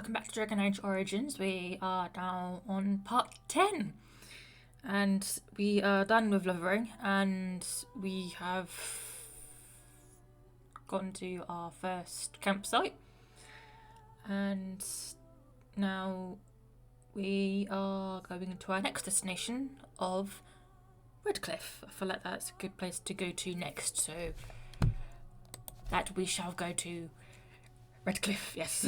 welcome back to Dragon Age Origins. We are now on part 10. And we are done with Lovering, and we have gone to our first campsite. And now we are going to our next destination of Redcliffe. I feel like that's a good place to go to next, so that we shall go to Redcliffe, yes.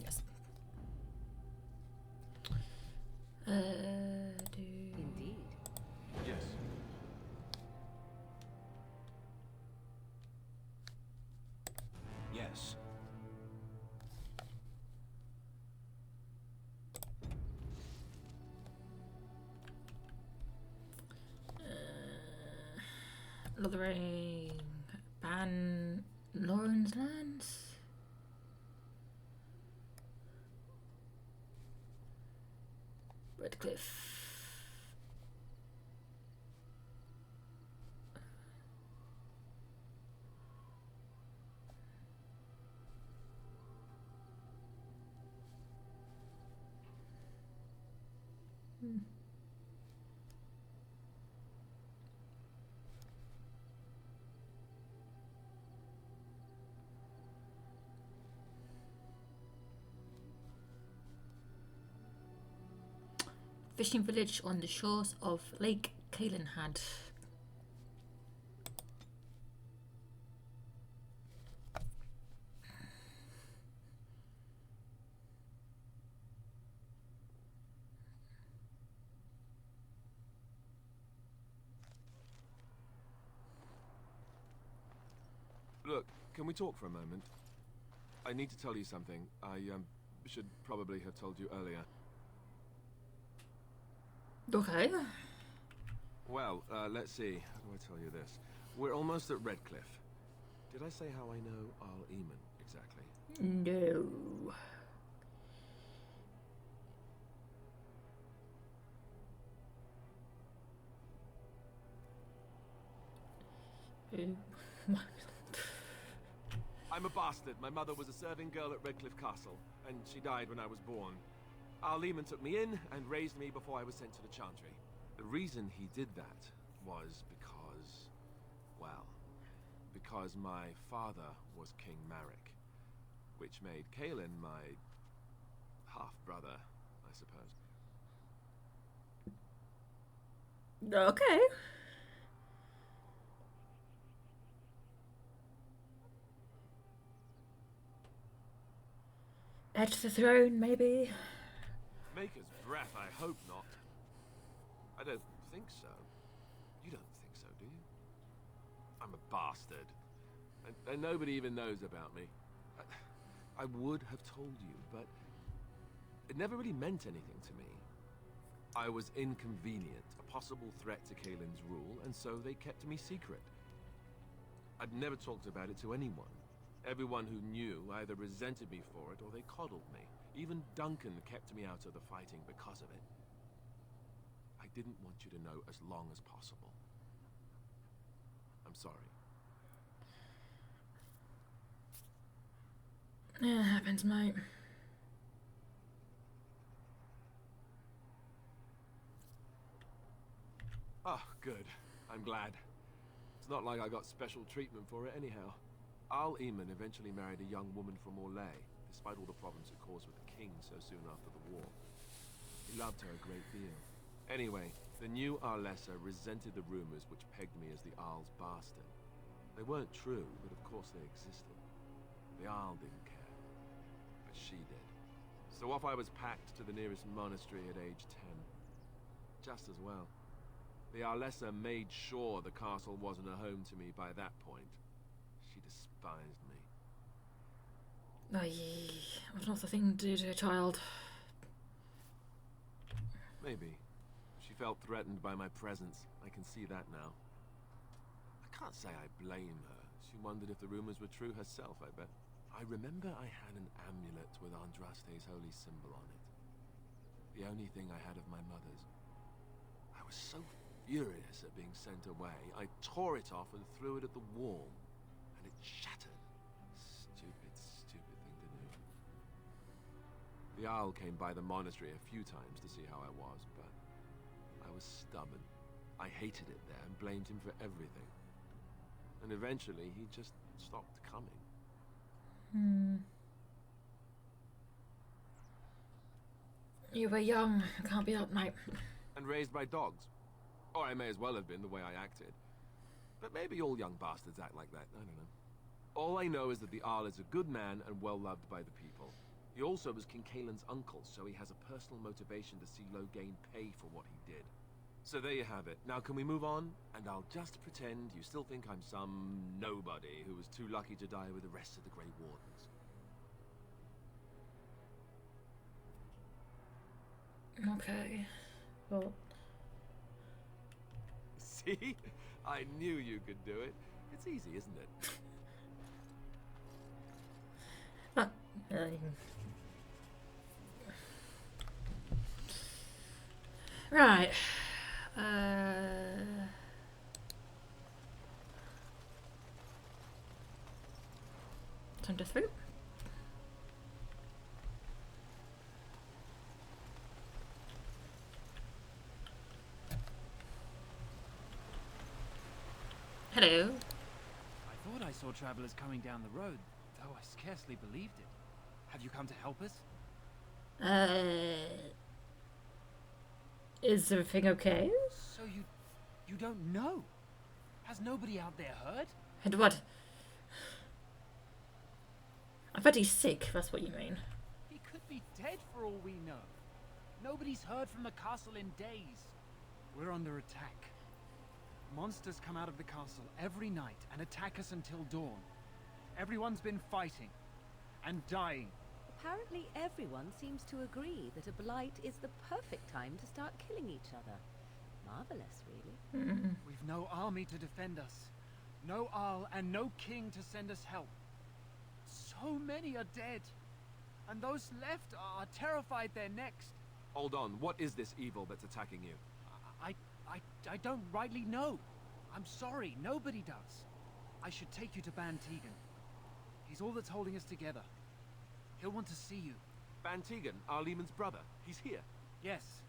Yes. Indeed. Yes. Yes. Lothering, Ban Lauren's lands. Redcliffe. Fishing village on the shores of Lake Calenhad. Look, can we talk for a moment? I need to tell you something. I should probably have told you earlier. Okay. Well, let's see. How do I tell you this? We're almost at Redcliffe. Did I say how I know Al Eamon exactly? No. I'm a bastard. My mother was a serving girl at Redcliffe Castle, and she died when I was born. Al Eamon took me in and raised me before I was sent to the Chantry. The reason he did that was because, well, because my father was King Marek, which made Kaelin my half-brother, I suppose. Okay. Heir to the throne, maybe. Maker's breath, I hope not. I don't think so. You don't think so, do you? I'm a bastard. And nobody even knows about me. I would have told you, but it never really meant anything to me. I was inconvenient, a possible threat to Kaelin's rule, and so they kept me secret. I'd never talked about it to anyone. Everyone who knew either resented me for it or they coddled me. Even Duncan kept me out of the fighting because of it. I didn't want you to know as long as possible. I'm sorry. Yeah, it happens, mate. Oh, good. I'm glad. It's not like I got special treatment for it anyhow. Al Eamon eventually married a young woman from Orlais, despite all the problems it caused with the king so soon after the war. He loved her a great deal. Anyway, the new Arlessa resented the rumors which pegged me as the Arl's bastard. They weren't true, but of course they existed. The Arl didn't care, but she did. So off I was packed to the nearest monastery at age 10. Just as well. The Arlessa made sure the castle wasn't a home to me by that point. She despised me. Aye, it was not the thing to do to a child. Maybe. She felt threatened by my presence. I can see that now. I can't say I blame her. She wondered if the rumors were true herself, I bet. I remember I had an amulet with Andraste's holy symbol on it. The only thing I had of my mother's. I was so furious at being sent away, I tore it off and threw it at the wall. And it shattered. Stupid, stupid thing to do. The Owl came by the monastery a few times to see how I was, but I was stubborn. I hated it there and blamed him for everything. And eventually he just stopped coming. You were young. Can't be helped, mate. And raised by dogs. Or I may as well have been the way I acted. But maybe all young bastards act like that, I don't know. All I know is that the Arl is a good man and well loved by the people. He also was King Kaelin's uncle, so he has a personal motivation to see Loghain pay for what he did. So there you have it. Now can we move on? And I'll just pretend you still think I'm some nobody who was too lucky to die with the rest of the Grey Wardens. Okay. Well... See? I knew you could do it. It's easy, isn't it? Right. Time to through. Hello. I thought I saw travelers coming down the road, though I scarcely believed it. Have you come to help us? Is everything okay? So you don't know? Has nobody out there heard? And what? I bet he's sick, that's what you mean. He could be dead for all we know. Nobody's heard from the castle in days. We're under attack. Monsters come out of the castle every night and attack us until dawn. Everyone's been fighting and dying. Apparently everyone seems to agree that a blight is the perfect time to start killing each other. Marvelous, really. We've no army to defend us. No Arl and no king to send us help. So many are dead. And those left are terrified they're next. Hold on, what is this evil that's attacking you? I don't rightly know. I'm sorry, nobody does. I should take you to Ban Tegan. He's all that's holding us together. He'll want to see you. Ban Tegan, Arlemon's brother. He's here. Yes.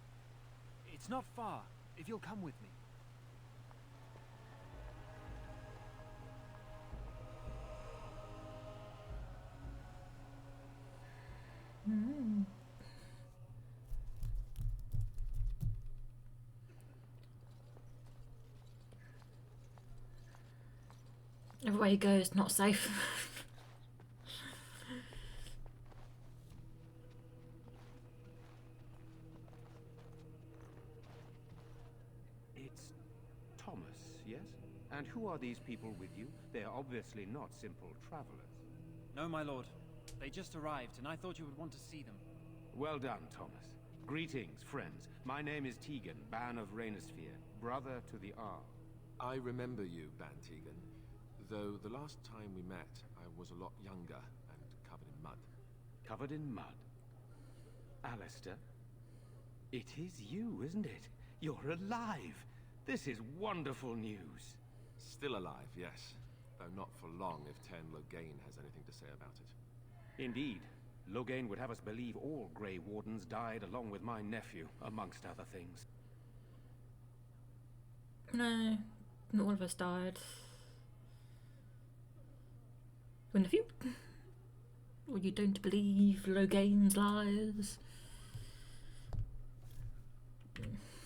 It's not far, if you'll come with me. Everywhere you go is not safe. It's Thomas, yes? And who are these people with you? They are obviously not simple travelers. No, my lord. They just arrived, and I thought you would want to see them. Well done, Thomas. Greetings, friends. My name is Tegan, Ban of Rainersphere, brother to the Arl. I remember you, Ban Tegan. Though the last time we met, I was a lot younger and covered in mud. Covered in mud? Alistair? It is you, isn't it? You're alive! This is wonderful news. Still alive, yes. Though not for long if Ten Loghain has anything to say about it. Indeed. Loghain would have us believe all Grey Wardens died along with my nephew, amongst other things. No, not all of us died. One of you? Or you don't believe Loghain's lies?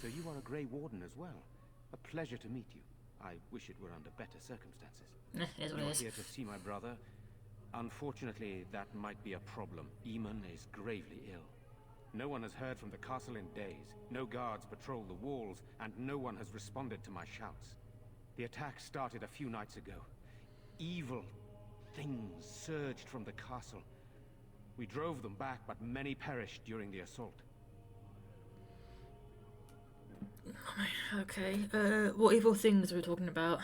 So you are a Grey Warden as well. A pleasure to meet you. I wish it were under better circumstances. It is what it You're is. here to see my brother. Unfortunately, that might be a problem. Eamon is gravely ill. No one has heard from the castle in days. No guards patrol the walls, and no one has responded to my shouts. The attack started a few nights ago. Evil things surged from the castle. We drove them back, but many perished during the assault. Okay. What evil things are we talking about?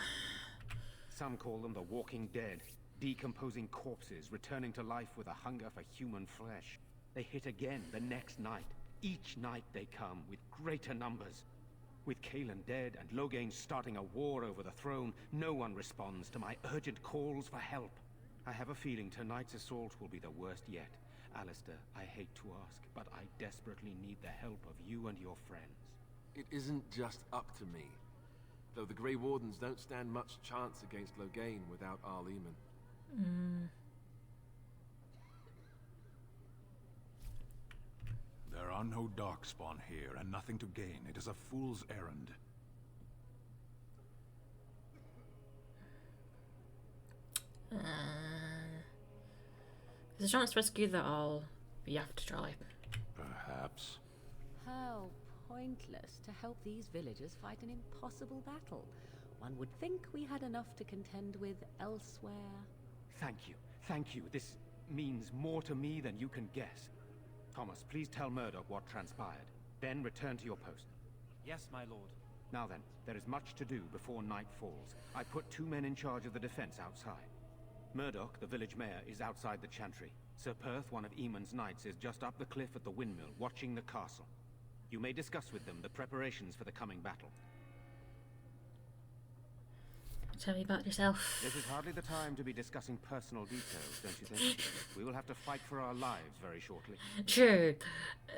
Some call them the walking dead, decomposing corpses returning to life with a hunger for human flesh. They hit again the next night. Each night they come with greater numbers. With Caelan dead and Loghain starting a war over the throne, no one responds to my urgent calls for help. I have a feeling tonight's assault will be the worst yet. Alistair, I hate to ask, but I desperately need the help of you and your friends. It isn't just up to me. Though the Grey Wardens don't stand much chance against Loghain without Arl Eamon. There are no Darkspawn here, and nothing to gain. It is a fool's errand. There's a chance to rescue the owl, but you have to try. Perhaps. How pointless to help these villagers fight an impossible battle. One would think we had enough to contend with elsewhere. Thank you. Thank you. This means more to me than you can guess. Thomas, please tell Murdoch what transpired. Then return to your post. Yes, my lord. Now then, there is much to do before night falls. I put 2 men in charge of the defense outside. Murdoch, the village mayor, is outside the chantry. Sir Perth, one of Eamon's knights, is just up the cliff at the windmill, watching the castle. You may discuss with them the preparations for the coming battle. Tell me about yourself. This is hardly the time to be discussing personal details, don't you think? We will have to fight for our lives very shortly. Sure.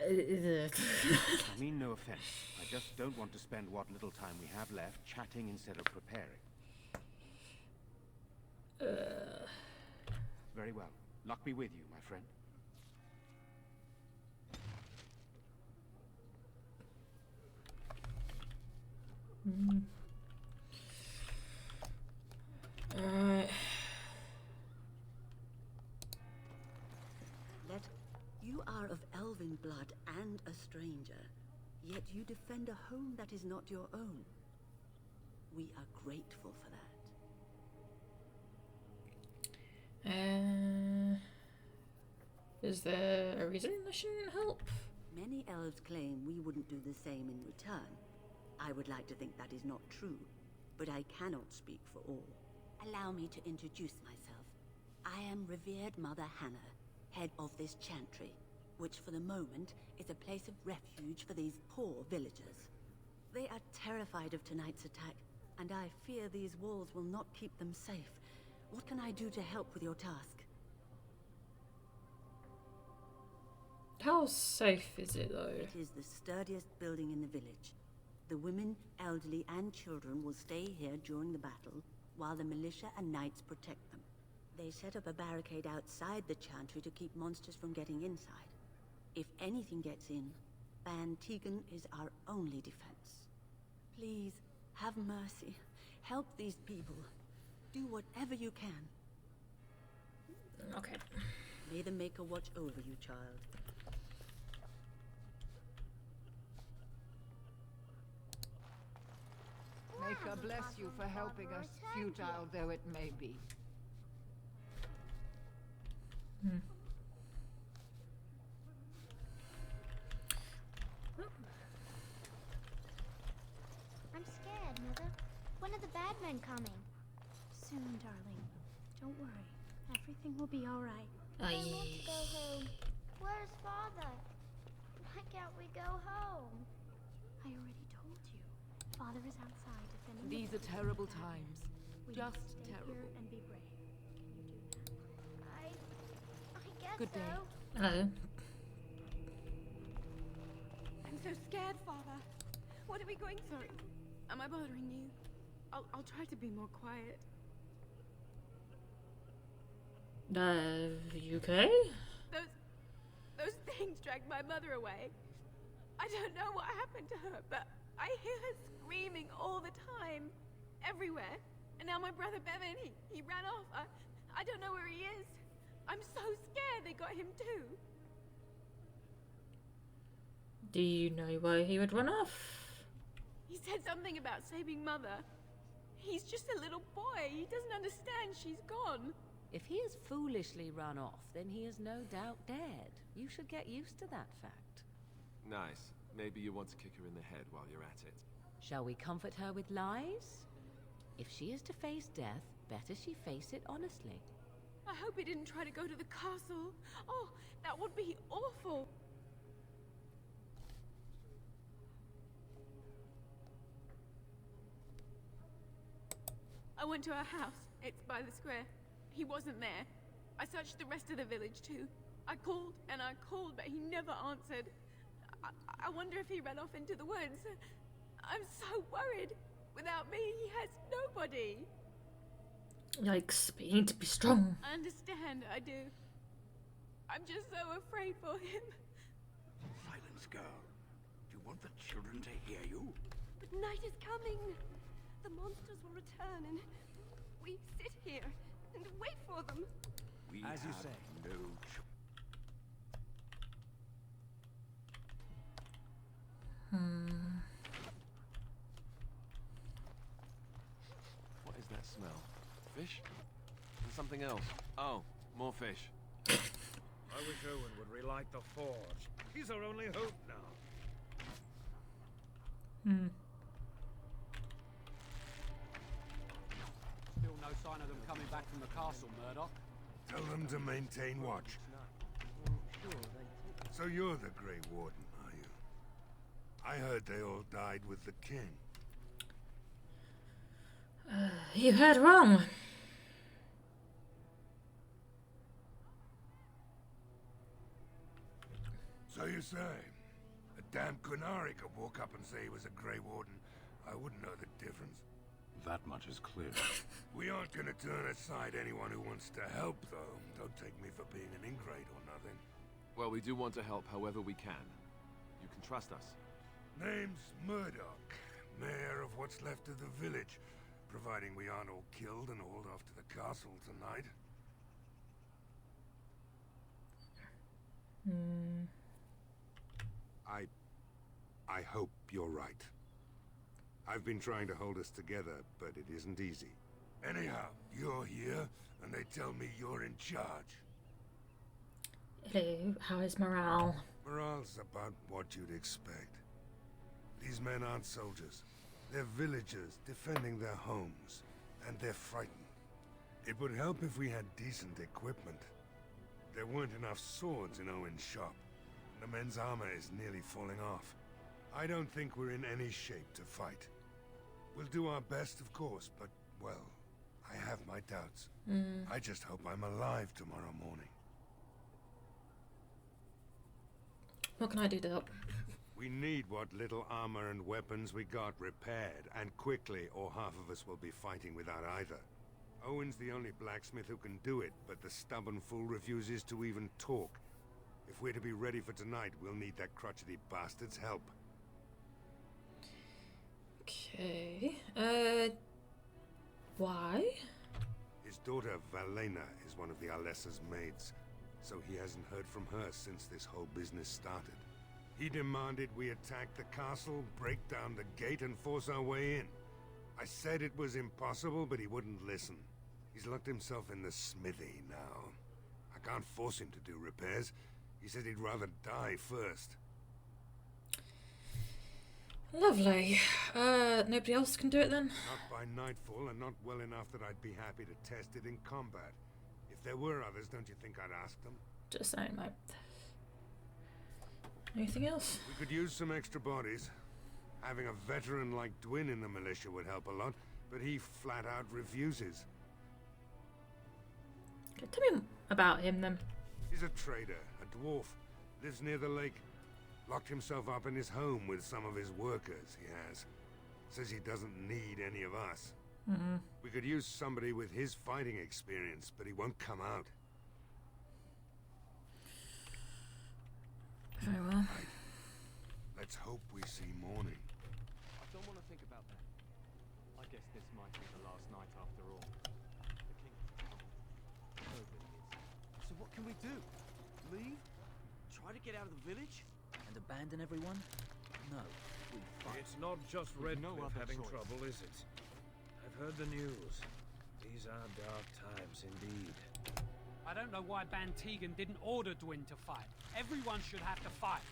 I mean no offense. I just don't want to spend what little time we have left chatting instead of preparing. Very well. Luck be with you, my friend. Alright. You are of elven blood and a stranger, yet you defend a home that is not your own. We are grateful for that. Is there a reason I shouldn't help? Many elves claim we wouldn't do the same in return. I would like to think that is not true, but I cannot speak for all. Allow me to introduce myself. I am revered Mother Hannah, head of this chantry, which for the moment is a place of refuge for these poor villagers. They are terrified of tonight's attack, and I fear these walls will not keep them safe. What can I do to help with your task? How safe is it, though? It is the sturdiest building in the village. The women, elderly, and children will stay here during the battle, while the militia and knights protect them. They set up a barricade outside the chantry to keep monsters from getting inside. If anything gets in, Ban Tegan is our only defense. Please, have mercy. Help these people. Do whatever you can. Okay. May the Maker watch over you, child. Maker bless you for helping us, futile though it may be. I'm scared, Mother. When are the bad men coming? Soon, darling. Don't worry. Everything will be all right. I want to go home. Where's Father? Why can't we go home? I already told you. Father is outside defending. These are terrible times. We Just must stay terrible. here and be brave. Can you do that? I guess Good day. so. Hello. I'm so scared, Father. What are we going to do? Am I bothering you? I'll try to be more quiet. You okay? Those things dragged my mother away. I don't know what happened to her, but I hear her screaming all the time, everywhere. And now my brother Bevan, he ran off. I don't know where he is. I'm so scared they got him too. Do you know why he would run off? He said something about saving Mother. He's just a little boy. He doesn't understand she's gone. If he has foolishly run off, then he is no doubt dead. You should get used to that fact. Nice. Maybe you want to kick her in the head while you're at it. Shall we comfort her with lies? If she is to face death, better she face it honestly. I hope he didn't try to go to the castle. Oh, that would be awful. I went to her house. It's by the square. He wasn't there. I searched the rest of the village too. I called and I called, but he never answered. I wonder if he ran off into the woods. I'm so worried. Without me, he has nobody. Yikes, but you need to be strong. I understand, I do. I'm just so afraid for him. Silence, girl. Do you want the children to hear you? But night is coming. The monsters will return and we sit here and wait for them. We As you have say. no choice. What is that smell? Fish? And something else? Oh, more fish. I wish Owen would relight the forge. He's our only hope now. Still no sign of them coming back from the castle, Murdoch. Tell them to maintain watch. So you're the Grey Warden, are you? I heard they all died with the king. You heard wrong. So you say? A damn Qunari could walk up and say he was a Grey Warden. I wouldn't know the difference. That much is clear. We aren't gonna turn aside anyone who wants to help, though. Don't take me for being an ingrate or nothing. Well, we do want to help however we can. You can trust us. Name's Murdoch, mayor of what's left of the village, providing we aren't all killed and hauled off to the castle tonight. I hope you're right. I've been trying to hold us together, but it isn't easy. Anyhow, you're here, and they tell me you're in charge. Hello, how is morale? Morale's about what you'd expect. These men aren't soldiers. They're villagers defending their homes, and they're frightened. It would help if we had decent equipment. There weren't enough swords in Owen's shop. The men's armor is nearly falling off. I don't think we're in any shape to fight. We'll do our best, of course, but, well, I have my doubts. I just hope I'm alive tomorrow morning. What can I do to help? We need what little armor and weapons we got repaired, and quickly, or half of us will be fighting without either. Owen's the only blacksmith who can do it, but the stubborn fool refuses to even talk. If we're to be ready for tonight, we'll need that crotchety bastard's help. Okay, why? His daughter, Valena, is one of the Alessa's maids, so he hasn't heard from her since this whole business started. He demanded we attack the castle, break down the gate, and force our way in. I said it was impossible, but he wouldn't listen. He's locked himself in the smithy now. I can't force him to do repairs. He said he'd rather die first. Lovely. Nobody else can do it then? Not by nightfall, and not well enough that I'd be happy to test it in combat. If there were others, don't you think I'd ask them? Just saying, mate. Anything else? We could use some extra bodies. Having a veteran like Dwin in the militia would help a lot, but he flat out refuses. Okay, tell me about him then. He's a trader, a dwarf, lives near the lake. Locked himself up in his home with some of his workers, he has. Says he doesn't need any of us. We could use somebody with his fighting experience, but he won't come out. Very well. Let's hope we see morning. I don't want to think about that. I guess this might be the last night after all. The king has come. Nobody is. So what can we do? Leave? Try to get out of the village? And abandon everyone? No, we fight. It's not just Redcliffe having trouble, is it? I've heard the news. These are dark times indeed. I don't know why Ban Tegan didn't order Dwin to fight. Everyone should have to fight.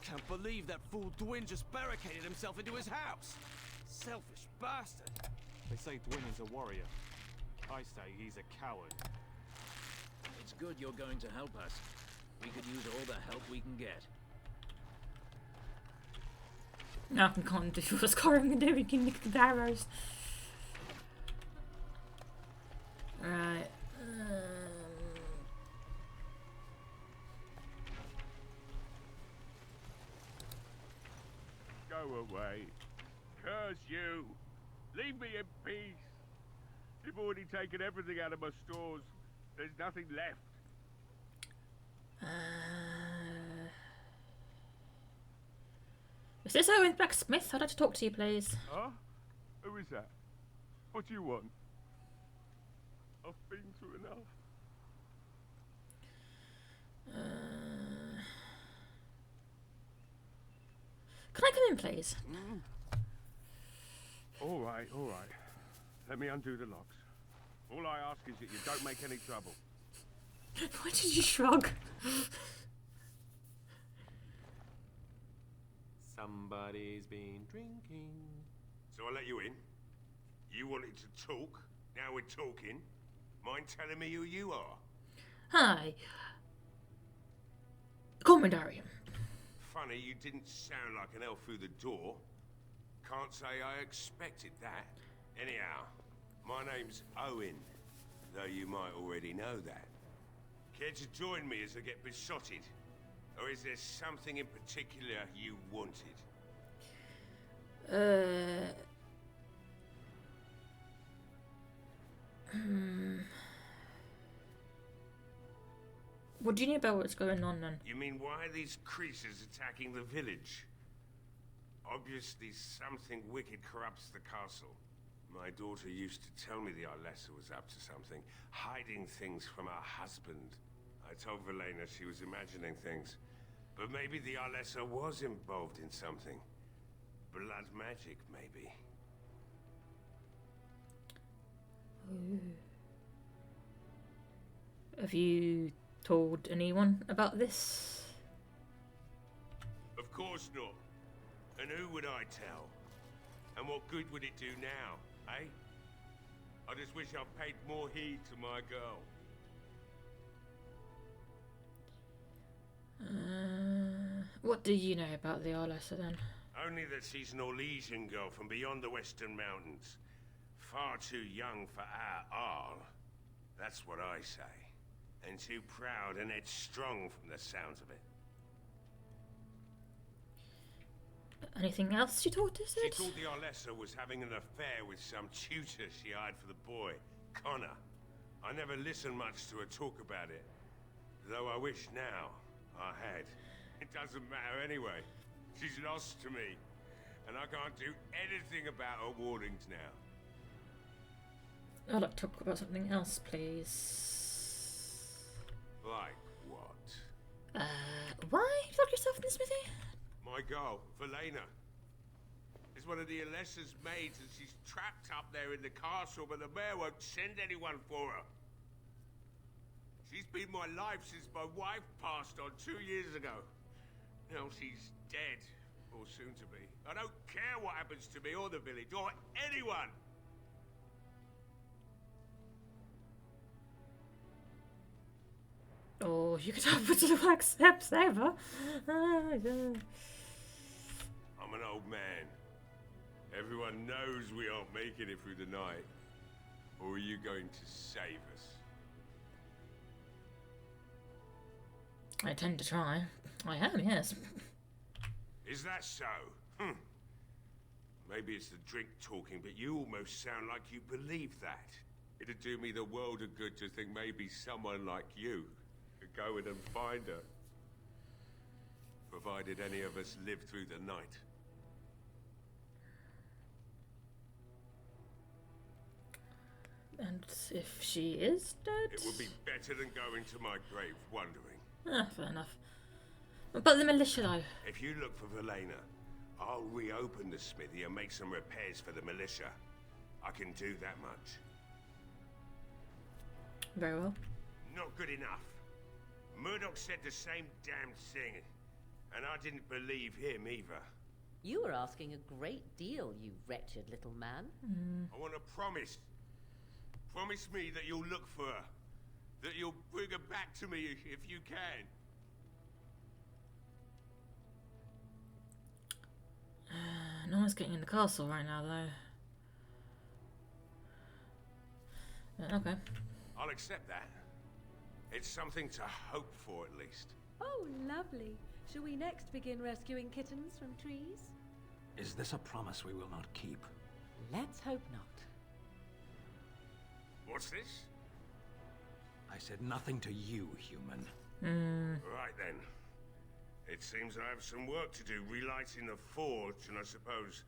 Can't believe that fool Dwyn just barricaded himself into his house. Selfish bastard. They say Dwyn is a warrior. I say he's a coward. It's good you're going to help us. We could use all the help we can get. No, I can't do what Skyrim can do. We can nick the arrows. Right. Go away. Curse you. Leave me in peace. You've already taken everything out of my stores. There's nothing left. Is this Owen Blacksmith? I'd like to talk to you, please. Huh? Who is that? What do you want? I've been through enough. Can I come in, please? All right, all right. Let me undo the locks. All I ask is that you don't make any trouble. Why did you shrug? Somebody's been drinking. So I let you in. You wanted to talk. Now we're talking. Mind telling me who you are? Hi. Commandarium. Funny, you didn't sound like an elf through the door. Can't say I expected that. Anyhow, my name's Owen, though you might already know that. Care to join me as I get besotted? Or is there something in particular you wanted? What do you know about what's going on then? You mean why are these creatures attacking the village? Obviously something wicked corrupts the castle. My daughter used to tell me the Arlessa was up to something, hiding things from her husband. I told Velena she was imagining things. But maybe the Arlessa was involved in something. Blood magic, maybe. Ooh. Have you told anyone about this? Of course not. And who would I tell? And what good would it do now, eh? I just wish I'd paid more heed to my girl. What do you know about the Arlessa then? Only that she's an Orlesian girl from beyond the Western Mountains. Far too young for our Arl. That's what I say. And too proud and headstrong from the sounds of it. Anything else she told us? She thought the Arlessa was having an affair with some tutor she hired for the boy, Connor. I never listened much to her talk about it. Though I wish now I had. It doesn't matter anyway. She's lost to me. And I can't do anything about her warnings now. I'd like to talk about something else, please. Like what? Why you locked yourself in the smithy? My girl, Velena, is one of the Alessa's maids and she's trapped up there in the castle, but the mayor won't send anyone for her. She's been my life since my wife passed on 2 years ago. Now she's dead, or soon to be. I don't care what happens to me or the village, or anyone! Oh, you could have put the wax steps ever. Yeah. I'm an old man. Everyone knows we aren't making it through the night. Or are you going to save us? I tend to try. I am, yes. Is that so? Maybe it's the drink talking, but you almost sound like you believe that. It'd do me the world of good to think maybe someone like you could go in and find her. Provided any of us live through the night. And if she is dead? It would be better than going to my grave wondering. Fair enough. But the militia, though? If you look for Velena, I'll reopen the smithy and make some repairs for the militia. I can do that much. Very well. Not good enough. Murdoch said the same damn thing. And I didn't believe him either. You were asking a great deal, you wretched little man. I want to promise. Promise me that you'll look for her. That you'll bring her back to me if you can. No one's getting in the castle right now, though. Okay. I'll accept that. It's something to hope for, at least. Oh, lovely. Shall we next begin rescuing kittens from trees? Is this a promise we will not keep? Let's hope not. What's this? I said nothing to you, human. Right then. It seems I have some work to do relighting the forge, and I suppose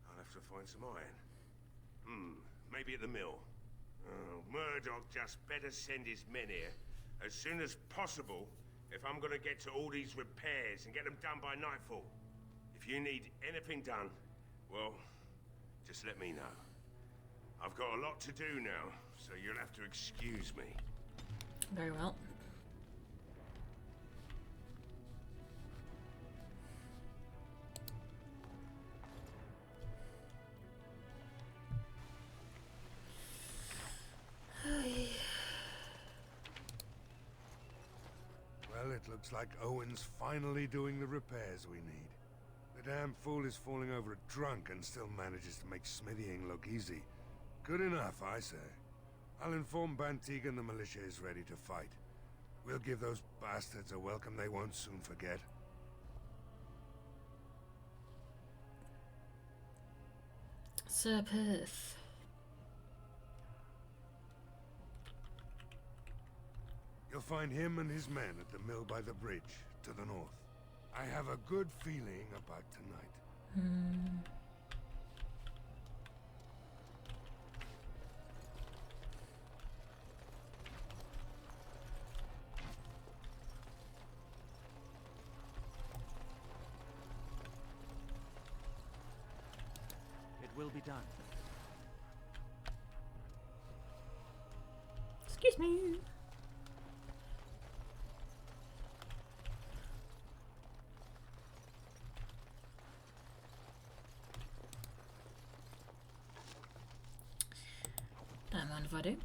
I'll have to find some iron. Maybe at the mill. Oh, Murdoch just better send his men here as soon as possible if I'm gonna get to all these repairs and get them done by nightfall. If you need anything done, well, just let me know. I've got a lot to do now, so you'll have to excuse me. Very well. Well, it looks like Owen's finally doing the repairs we need. The damn fool is falling over drunk and still manages to make smithying look easy. Good enough, I say. I'll inform Bantigan the militia is ready to fight. We'll give those bastards a welcome they won't soon forget. Sir Perth. You'll find him and his men at the mill by the bridge, to the north. I have a good feeling about tonight. It will be done. Excuse me. Don't mind if I do.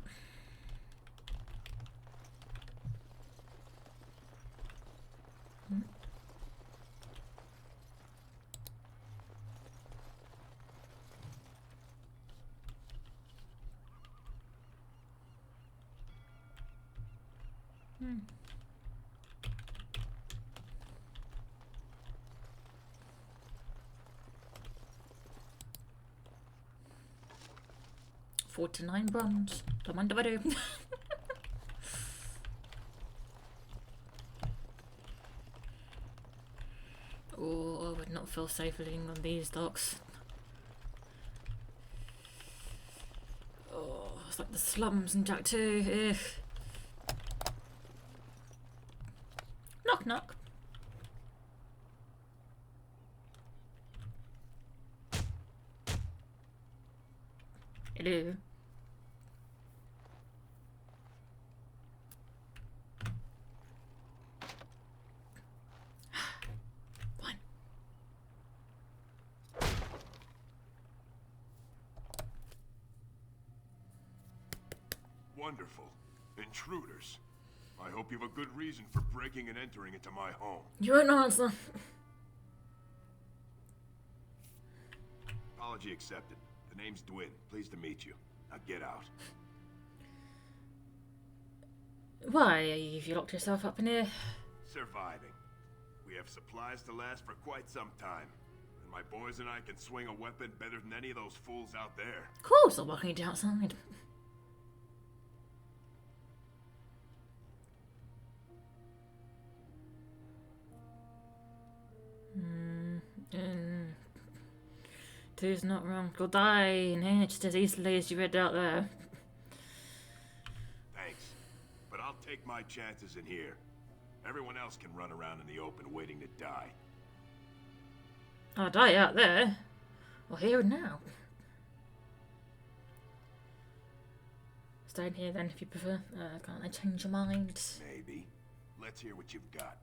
Hmm. $49 bronze. Don't mind if I do. Oh, I would not feel safe living on these docks. Oh, it's like the slums in Jack 2. Ugh. Knock knock. Hello. One. Wonderful. Intruders. I hope you have a good reason for breaking and entering into my home. You won't answer. Apology accepted. The name's Dwin. Pleased to meet you. Now get out. Why have you locked yourself up in here? Surviving. We have supplies to last for quite some time. And my boys and I can swing a weapon better than any of those fools out there. Of course, I'll welcome you outside. Two's not wrong. You'll die in here just as easily as you read out there. Thanks. But I'll take my chances in here. Everyone else can run around in the open waiting to die. I'll die out there. Or here and now. Stay in here then if you prefer. Can't I change your mind? Maybe. Let's hear what you've got.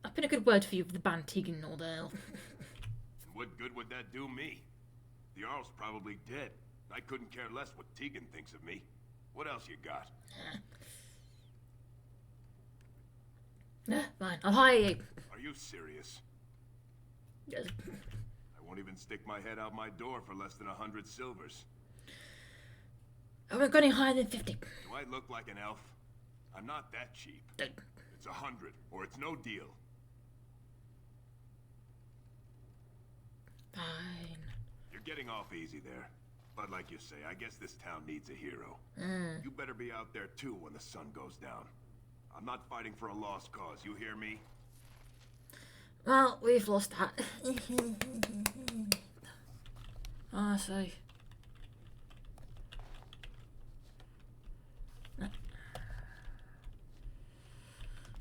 I've been a good word for you for the band Tegan or the... What good would that do me? The Jarl's probably dead. I couldn't care less what Tegan thinks of me. What else you got? Fine, I'll hire you. Are you serious? Yes. I won't even stick my head out my door for less than 100 silvers. I won't go any higher than 50. Do I look like an elf? I'm not that cheap. It's 100, or it's no deal. Fine. You're getting off easy there. But like you say, I guess this town needs a hero. You better be out there too when the sun goes down. I'm not fighting for a lost cause, you hear me? Well, we've lost that. I see.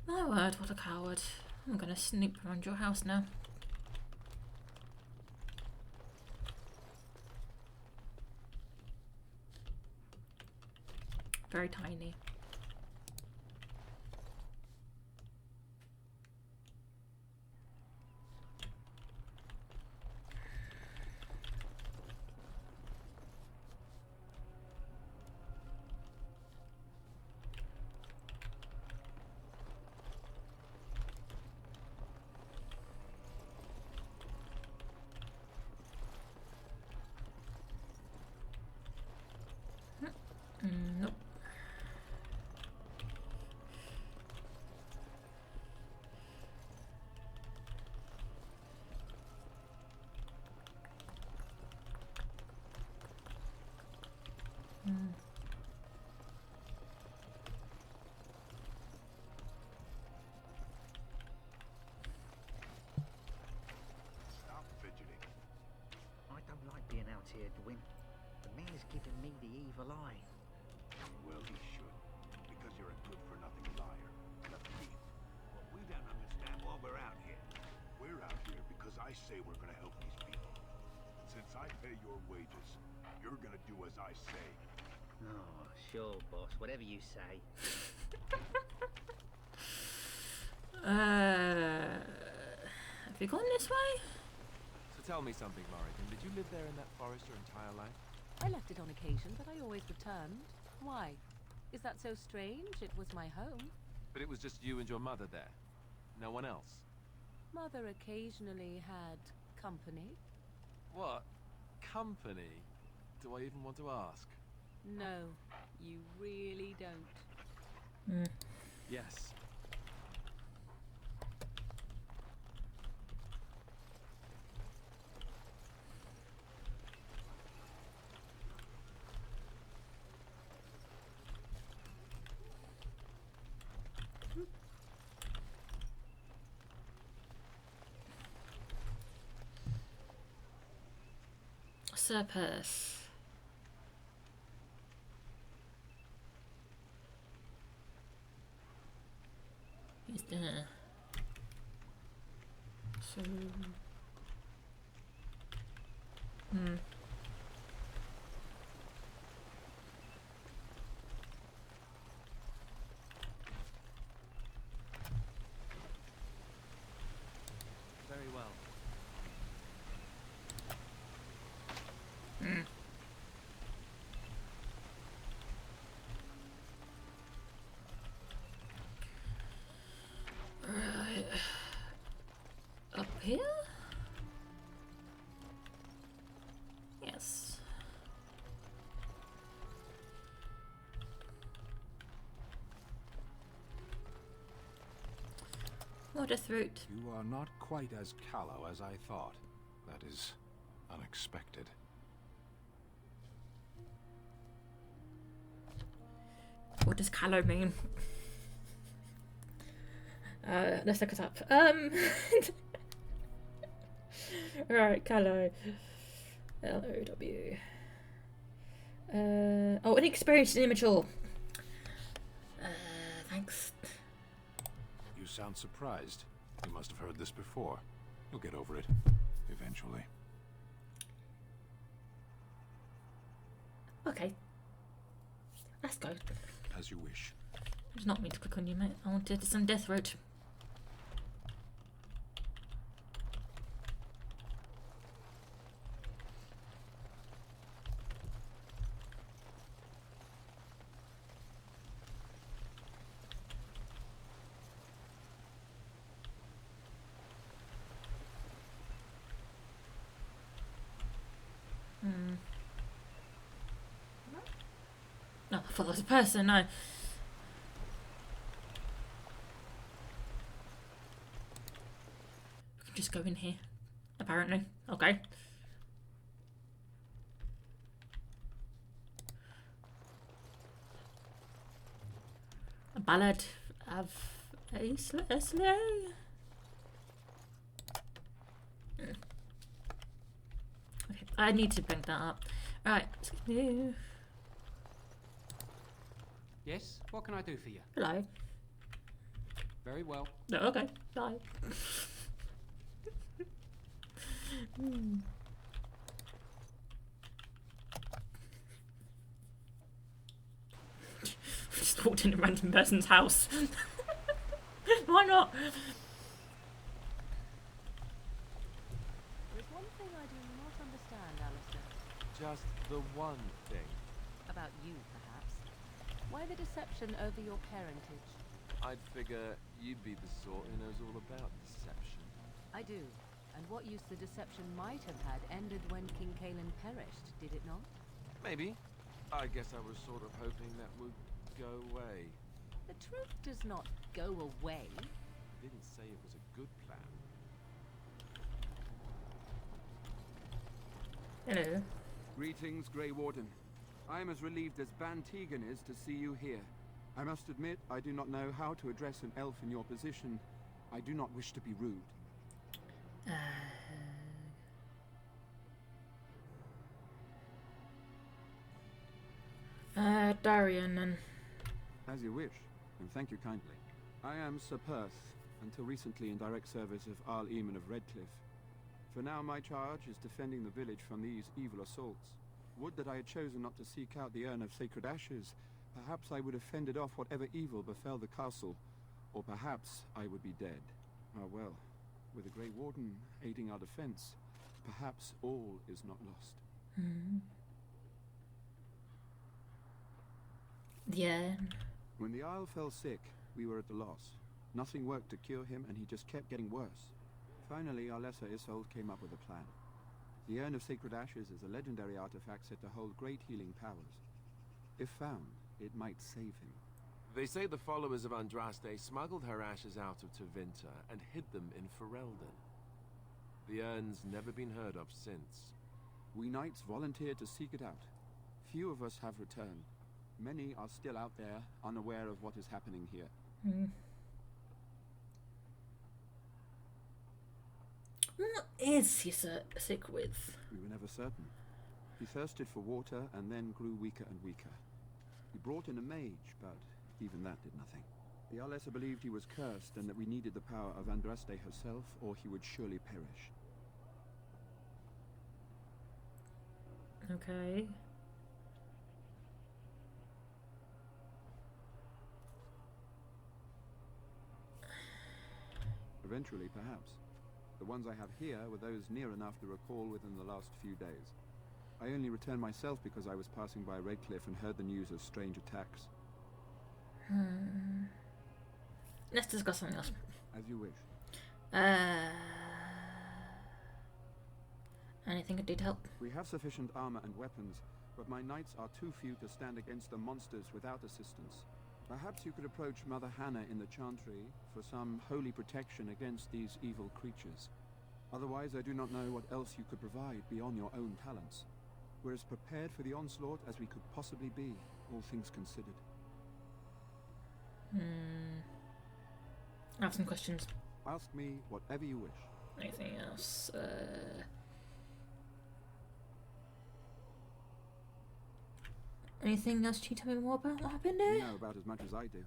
My word, what a coward. I'm gonna snoop around your house now. Very tiny. Nope. Stop fidgeting. I don't like being out here, Dwin. The mayor's giving me the evil eye. Well, he should. Because you're a good-for-nothing liar and a thief. Well, we don't understand why we're out here. We're out here because I say we're gonna help these people. And since I pay your wages, you're gonna do as I say. Oh, sure, boss. Whatever you say. Have you gone this way? So tell me something, Morrigan. Did you live there in that forest your entire life? I left it on occasion, but I always returned. Why? Is that so strange? It was my home. But it was just you and your mother there. No one else. Mother occasionally had company. What? Company? Do I even want to ask? No, you really don't. Yes. Surplus. He's there. So... Very well. Right. Up here? Yes. What a throat. You are not quite as callow as I thought. That is unexpected. What does callow mean? Let's look it up. Right, callow. L-O-W. Oh, inexperienced and immature. Thanks. You sound surprised. You must have heard this before. You'll get over it. Eventually. Okay. Let's go. As you wish. I did not mean to click on you, mate. I wanted some death road. No, I thought that was a person, no. We can just go in here, apparently. Okay. A ballad of a sleigh. Okay, I need to bring that up. Right, excuse me. Yes? What can I do for you? Hello. Very well. No, okay, bye. Just walked in a random person's house. Why not? There's one thing I do not understand, Alistair. Just the one thing. About you, perhaps. Why the deception over your parentage? I'd figure you'd be the sort who knows all about deception. I do. And what use the deception might have had ended when King Caelan perished, did it not? Maybe. I guess I was sort of hoping that would go away. The truth does not go away. I didn't say it was a good plan. Hello. Greetings, Grey Warden. I am as relieved as Ban Tegan is to see you here. I must admit, I do not know how to address an elf in your position. I do not wish to be rude. Darian then. As you wish, and thank you kindly. I am Sir Perth, until recently in direct service of Arl Eamon of Redcliffe. For now, my charge is defending the village from these evil assaults. Would that I had chosen not to seek out the urn of sacred ashes. Perhaps I would have fended off whatever evil befell the castle, or perhaps I would be dead. Ah well, with the Grey Warden aiding our defense, perhaps all is not lost. Yeah. When the Isle fell sick, we were at a loss. Nothing worked to cure him, and he just kept getting worse. Finally, our lesser Isolde came up with a plan. The Urn of Sacred Ashes is a legendary artifact said to hold great healing powers. If found, it might save him. They say the followers of Andraste smuggled her ashes out of Tevinter and hid them in Ferelden. The urn's never been heard of since. We knights volunteered to seek it out. Few of us have returned. Many are still out there, unaware of what is happening here. What is he sick with? We were never certain. He thirsted for water and then grew weaker and weaker. We brought in a mage, but even that did nothing. The Arlessa believed he was cursed and that we needed the power of Andraste herself, or he would surely perish. Okay. Eventually, perhaps. The ones I have here were those near enough to recall within the last few days. I only returned myself because I was passing by Redcliffe and heard the news of strange attacks. Let's discuss something else. As you wish. Anything I did help? We have sufficient armor and weapons, but my knights are too few to stand against the monsters without assistance. Perhaps you could approach Mother Hannah in the Chantry for some holy protection against these evil creatures. Otherwise, I do not know what else you could provide beyond your own talents. We're as prepared for the onslaught as we could possibly be, all things considered. I have some questions. Ask me whatever you wish. Anything else? Anything else? Can you tell me more about what happened there? You know about as much as I do.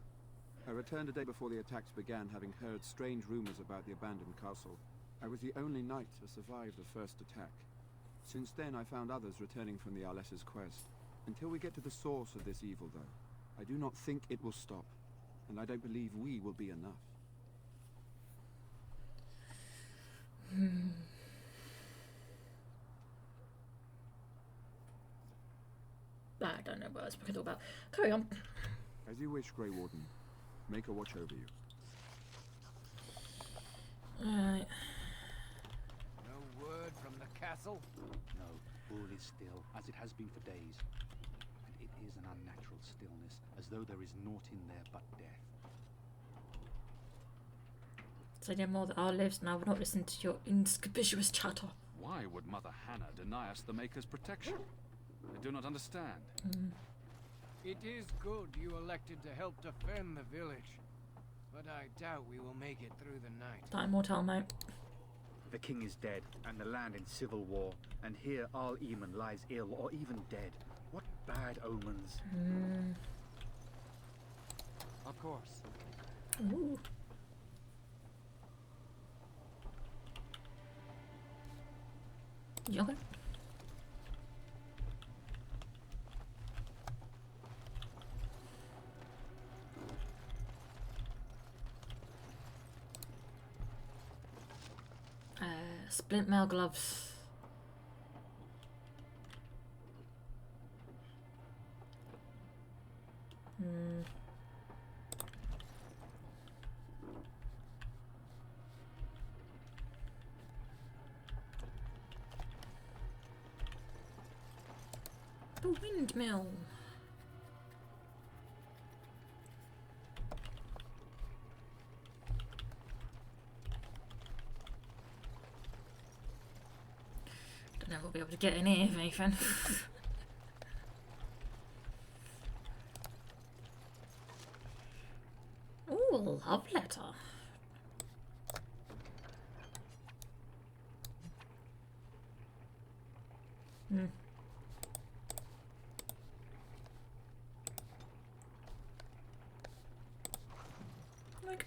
I returned a day before the attacks began, having heard strange rumors about the abandoned castle. I was the only knight to survive the first attack. Since then, I found others returning from the Arlessa's quest. Until we get to the source of this evil, though, I do not think it will stop, and I don't believe we will be enough. I don't know what else we can talk about. Carry on. As you wish, Grey Warden. Make a watch over you. Alright. No word from the castle? No, all is still, as it has been for days. And it is an unnatural stillness, as though there is naught in there but death. Say no more that our lives, and I will not listen to your inconspicuous chatter. Why would Mother Hannah deny us the Maker's protection? I do not understand. It is good you elected to help defend the village, but I doubt we will make it through the night. Time will tell, mate. The king is dead, and the land in civil war, and here Arl Eamon lies ill or even dead. What bad omens. Of course. Ooh. You okay? Splint mail gloves. The windmill. Don't know if we'll be able to get in here, Nathan. Ooh, a love letter. Like.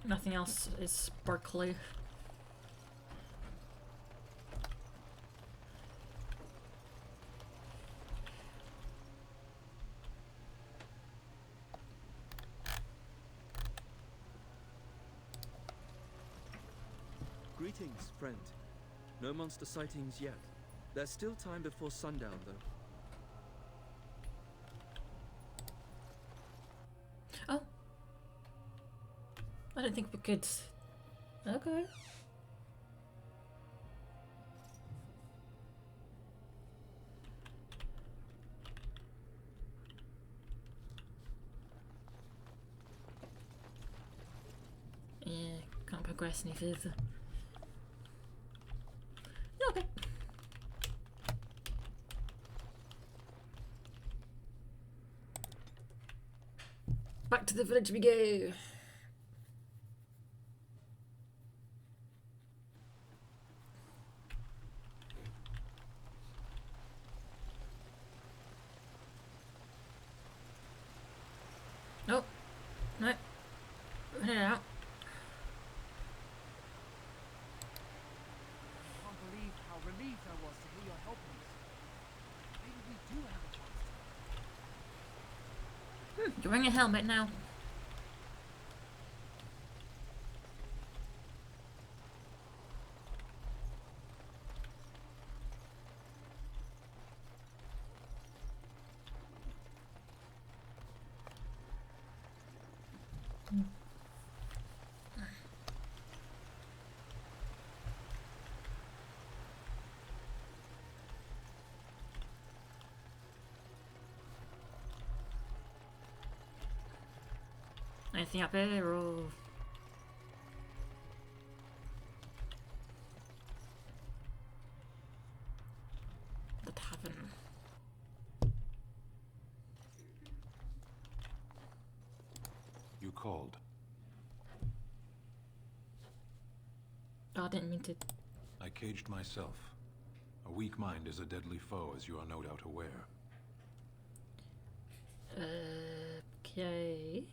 Nothing else is sparkly. Greetings, friend. No monster sightings yet. There's still time before sundown, though. Oh. I don't think we could. Okay. Yeah, can't progress any further. Okay. Back to the village we go. Oh, no. Run it out. I can't believe how relieved I was to hear you're helping us. Maybe we do have a chance. You're wearing a helmet now. Anything up here or the tavern? You called. Oh, I didn't mean to. I caged myself. A weak mind is a deadly foe, as you are no doubt aware. Okay.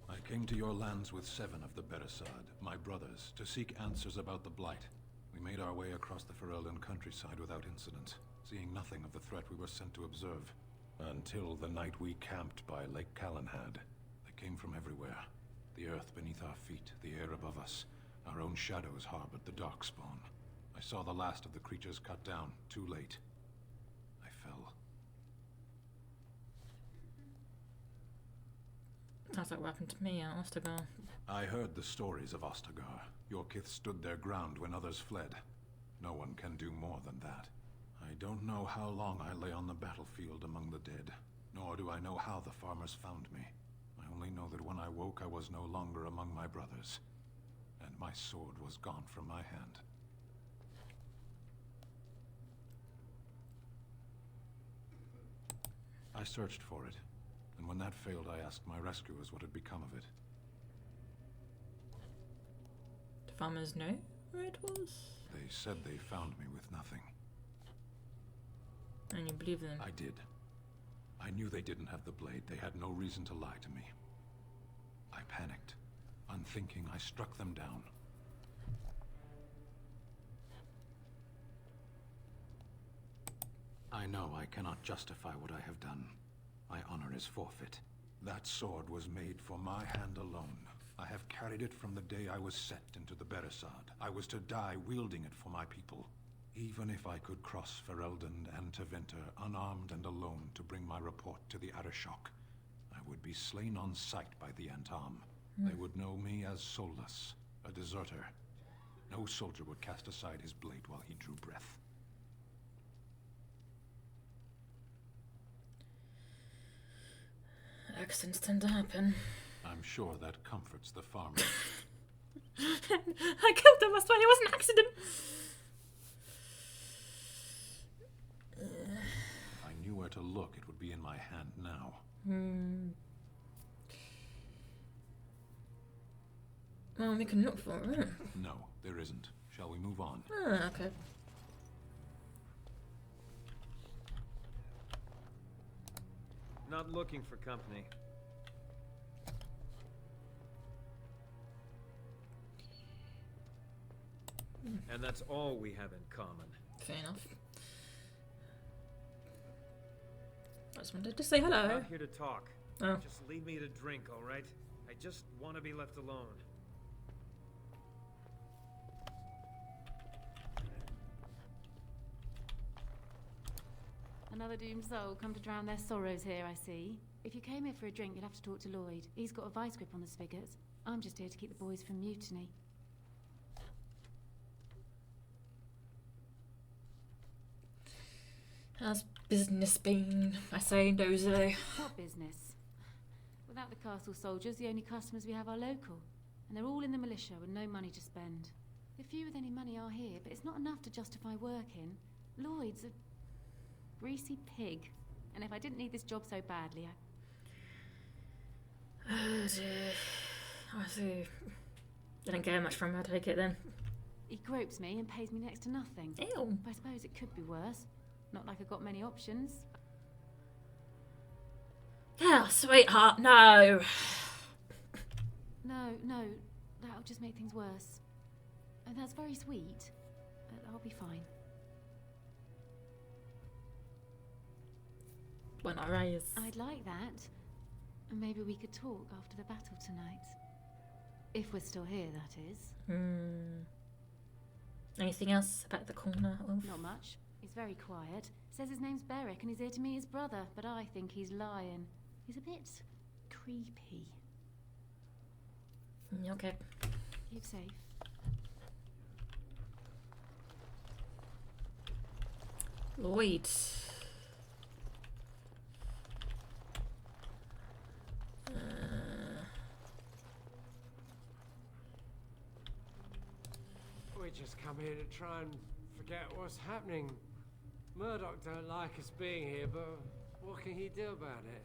I came to your lands with 7 of the Beresad, my brothers, to seek answers about the Blight. We made our way across the Ferelden countryside without incident, seeing nothing of the threat we were sent to observe. Until the night we camped by Lake Calenhad. They came from everywhere. The earth beneath our feet, the air above us. Our own shadows harbored the Darkspawn. I saw the last of the creatures cut down, too late. I fell. That's like what happened to me at Ostagar. I heard the stories of Ostagar. Your kith stood their ground when others fled. No one can do more than that. I don't know how long I lay on the battlefield among the dead, nor do I know how the farmers found me. I only know that when I woke, I was no longer among my brothers, and my sword was gone from my hand. I searched for it, and when that failed, I asked my rescuers what had become of it. Do farmers know where it was? They said they found me with nothing. And you believe them? I did. I knew they didn't have the blade. They had no reason to lie to me. I panicked. Unthinking, I struck them down. I know I cannot justify what I have done. My honor is forfeit. That sword was made for my hand alone. I have carried it from the day I was set into the Beresad. I was to die wielding it for my people. Even if I could cross Ferelden and Tevinter unarmed and alone to bring my report to the Arishok, I would be slain on sight by the Antam. They would know me as soulless, a deserter. No soldier would cast aside his blade while he drew breath. Accidents tend to happen. I'm sure that comforts the farmers. I killed them, that's why it was an accident. If I knew where to look, it would be in my hand now. Well, we can look for it. No, there isn't. Shall we move on? Okay. Not looking for company. And that's all we have in common. Fair enough. I just wanted to say hello. I'm not here to talk. Oh. Just leave me to drink, all right? I just want to be left alone. Another doomed soul come to drown their sorrows here, I see. If you came here for a drink, you'll have to talk to Lloyd. He's got a vice grip on the spigots. I'm just here to keep the boys from mutiny. How's business been? I say nosily. What business? Without the castle soldiers, the only customers we have are local. And they're all in the militia with no money to spend. The few with any money are here, but it's not enough to justify working. Lloyd's a greasy pig. And if I didn't need this job so badly, Oh dear. I see. Didn't get much from him, I take it then. He gropes me and pays me next to nothing. Ew. I suppose it could be worse. Not like I've got many options. Yeah, sweetheart, no. No, that'll just make things worse. And that's very sweet, but I'll be fine. When I raise. I'd like that. And maybe we could talk after the battle tonight. If we're still here, that is. Anything else about the corner? Not much. He's very quiet. Says his name's Beric and he's here to meet his brother, but I think he's lying. He's a bit creepy. Okay. Keep safe. Lloyd. We just come here to try and forget what's happening. Murdoch don't like us being here, but what can he do about it?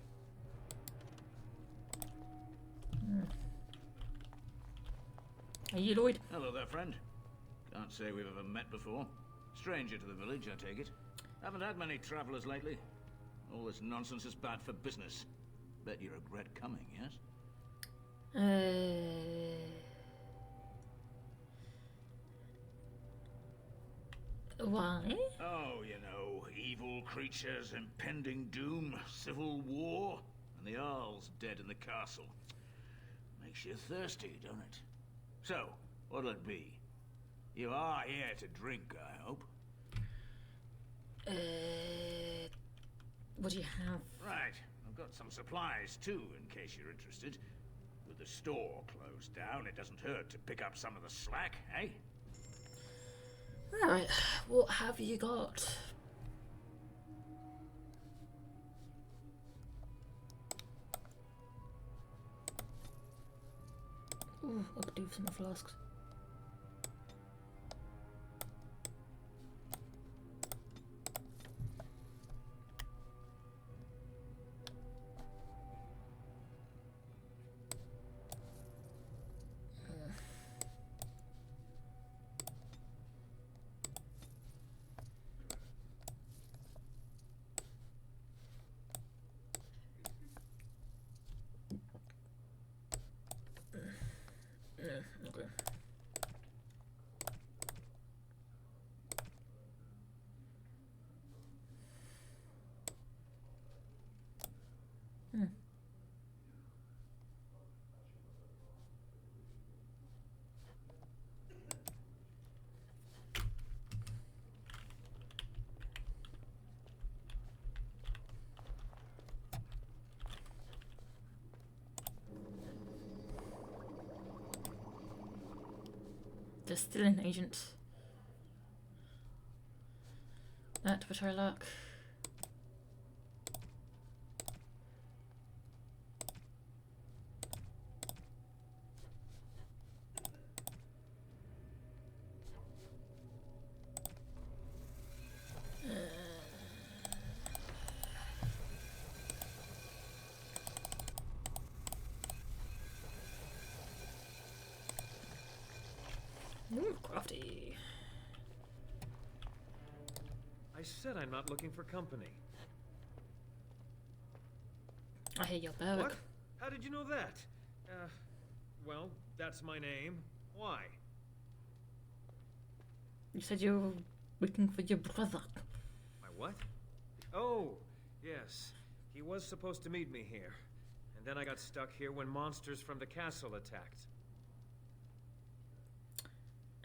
Are you Lloyd? Hello there, friend. Can't say we've ever met before. Stranger to the village, I take it. Haven't had many travellers lately. All this nonsense is bad for business. Bet you regret coming, yes? Why? Oh, you know, evil creatures, impending doom, civil war, and the Earl's dead in the castle. Makes you thirsty, don't it? So, what'll it be? You are here to drink, I hope. What do you have? Right, I've got some supplies too, in case you're interested. With the store closed down, it doesn't hurt to pick up some of the slack, eh? Alright, what have you got? Ooh, I could do with some more flasks. Okay. There's still an agent. That would our luck. Ooh, crafty. I said I'm not looking for company. I hear your berg. What? How did you know that? Well, that's my name. Why? You said you were looking for your brother. My what? Oh, yes. He was supposed to meet me here. And then I got stuck here when monsters from the castle attacked.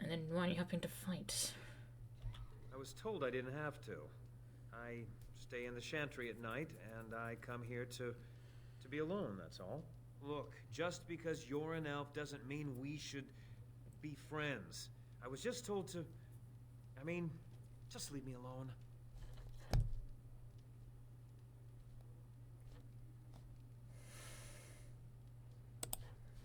And then why are you hoping to fight? I was told I didn't have to. I stay in the chantry at night, and I come here to be alone, that's all. Look, just because you're an elf doesn't mean we should be friends. I was just told to... I mean, just leave me alone.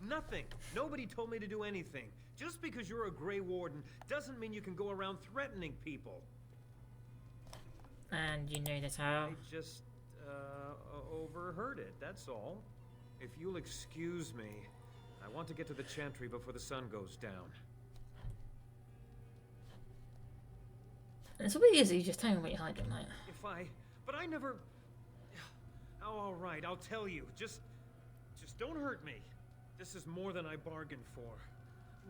Nothing. Nobody told me to do anything. Just because you're a Grey Warden doesn't mean you can go around threatening people. And you know that's how? I just, overheard it, that's all. If you'll excuse me, I want to get to the chantry before the sun goes down. It's a bit easy, just tell me what you're hiding, mate. But I never... Oh, all right, I'll tell you. Just don't hurt me. This is more than I bargained for.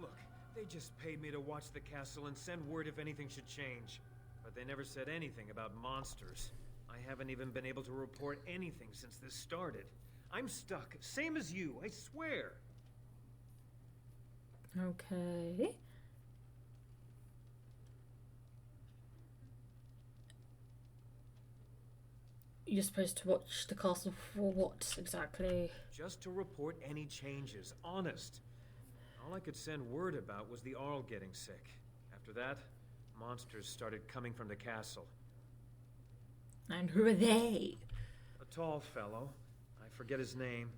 Look, they just paid me to watch the castle and send word if anything should change. But they never said anything about monsters. I haven't even been able to report anything since this started. I'm stuck, same as you, I swear. Okay. You're supposed to watch the castle for what exactly? Just to report any changes, honest. All I could send word about was the Arl getting sick. After that, monsters started coming from the castle. And who are they? A tall fellow. I forget his name.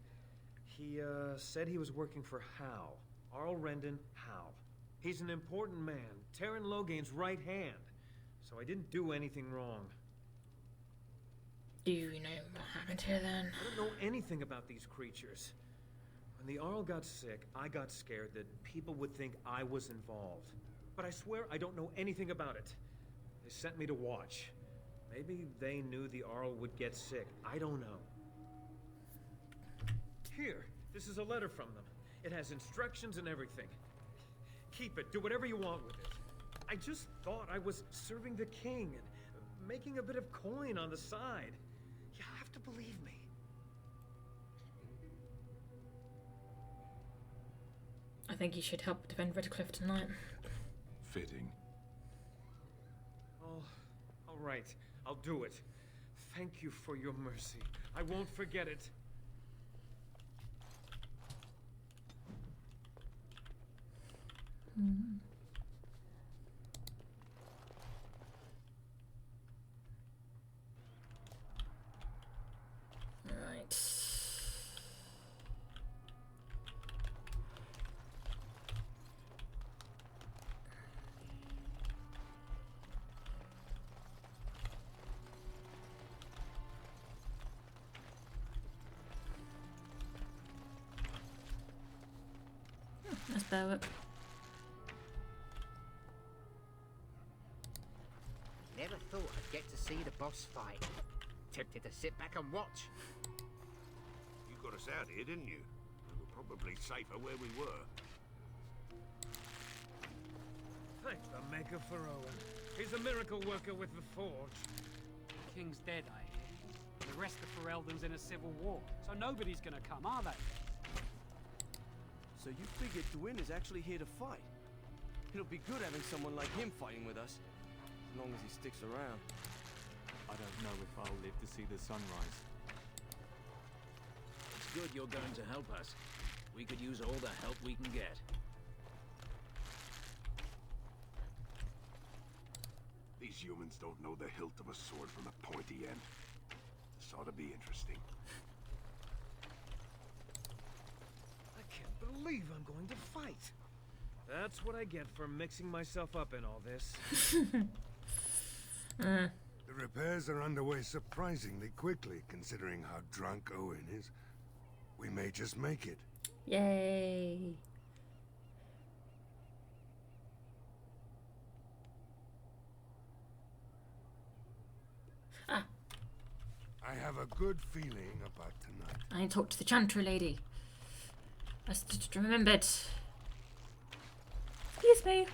He, said he was working for Hal. Arl Rendon Hal. He's an important man, Terran Logain's right hand. So I didn't do anything wrong. Do you know what happened here then? I don't know anything about these creatures. When the Arl got sick, I got scared that people would think I was involved. But I swear I don't know anything about it. They sent me to watch. Maybe they knew the Arl would get sick. I don't know. Here, this is a letter from them. It has instructions and everything. Keep it. Do whatever you want with it. I just thought I was serving the king and making a bit of coin on the side. You have to believe me. I think you should help defend Redcliffe tonight. Fitting. Oh, all right. I'll do it. Thank you for your mercy. I won't forget it. Mm. Right. Let's bow it. Never thought I'd get to see the boss fight. Tempted to sit back and watch. You got us out here, didn't you? We were probably safer where we were. Thank the Maker for Owen. He's a miracle worker with the forge. The king's dead, I hear. The rest of Ferelden's in a civil war, so nobody's gonna come, are they? So you figured Dwyn is actually here to fight? It'll be good having someone like him fighting with us. As long as he sticks around. I don't know if I'll live to see the sunrise. It's good you're going to help us. We could use all the help we can get. These humans don't know the hilt of a sword from the pointy end. This ought to be interesting. I can't believe I'm going to fight. That's what I get for mixing myself up in all this. The repairs are underway surprisingly quickly, considering how drunk Owen is. We may just make it. Yay. Ah. I have a good feeling about tonight. I talked to the Chantry lady. I just remembered. Excuse me.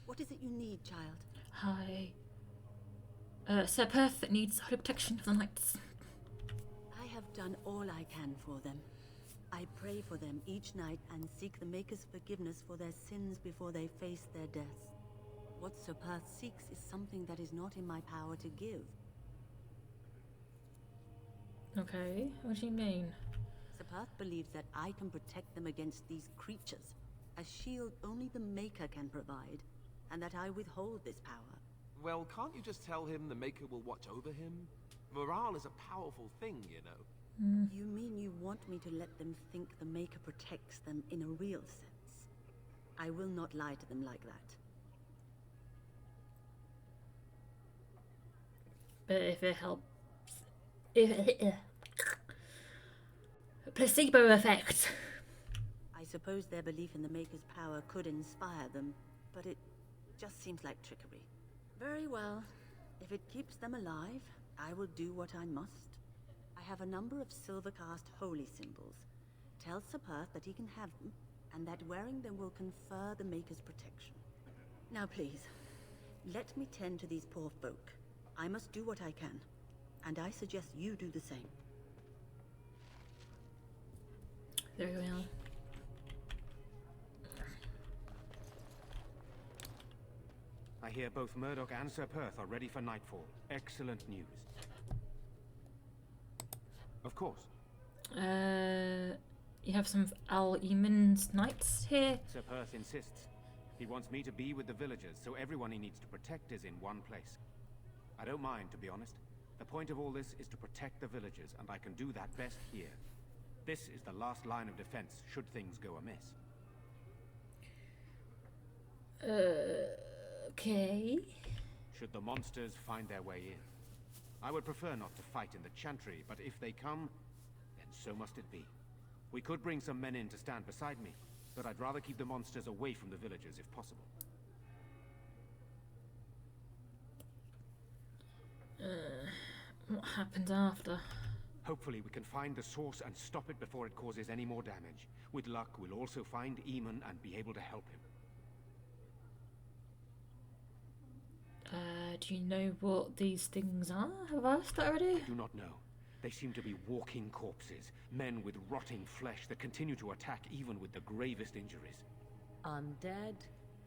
What is it you need, child? Hi. Sir Perth needs holy protection for the knights. I have done all I can for them. I pray for them each night and seek the Maker's forgiveness for their sins before they face their deaths. What Sir Perth seeks is something that is not in my power to give. Okay, what do you mean? Sir Perth believes that I can protect them against these creatures, a shield only the Maker can provide, and that I withhold this power. Well, can't you just tell him the Maker will watch over him? Morale is a powerful thing, you know. You mean you want me to let them think the Maker protects them in a real sense? I will not lie to them like that. But if it helps... placebo effect. I suppose their belief in the Maker's power could inspire them, but it just seems like trickery. Very well. If it keeps them alive, I will do what I must. I have a number of silver-cast holy symbols. Tell Sir Perth that he can have them, and that wearing them will confer the Maker's protection. Now please, let me tend to these poor folk. I must do what I can, and I suggest you do the same. Very well. I hear both Murdoch and Sir Perth are ready for nightfall. Excellent news. Of course. You have some of Al Eamon's knights here? Sir Perth insists. He wants me to be with the villagers, so everyone he needs to protect is in one place. I don't mind, to be honest. The point of all this is to protect the villagers, and I can do that best here. This is the last line of defense, should things go amiss. Okay. Should the monsters find their way in. I would prefer not to fight in the Chantry, but if they come, then so must it be. We could bring some men in to stand beside me, but I'd rather keep the monsters away from the villagers if possible. What happens after? Hopefully we can find the source and stop it before it causes any more damage. With luck, we'll also find Eamon and be able to help him. Do you know what these things are? Have I asked that already? I do not know. They seem to be walking corpses, men with rotting flesh that continue to attack even with the gravest injuries. Undead?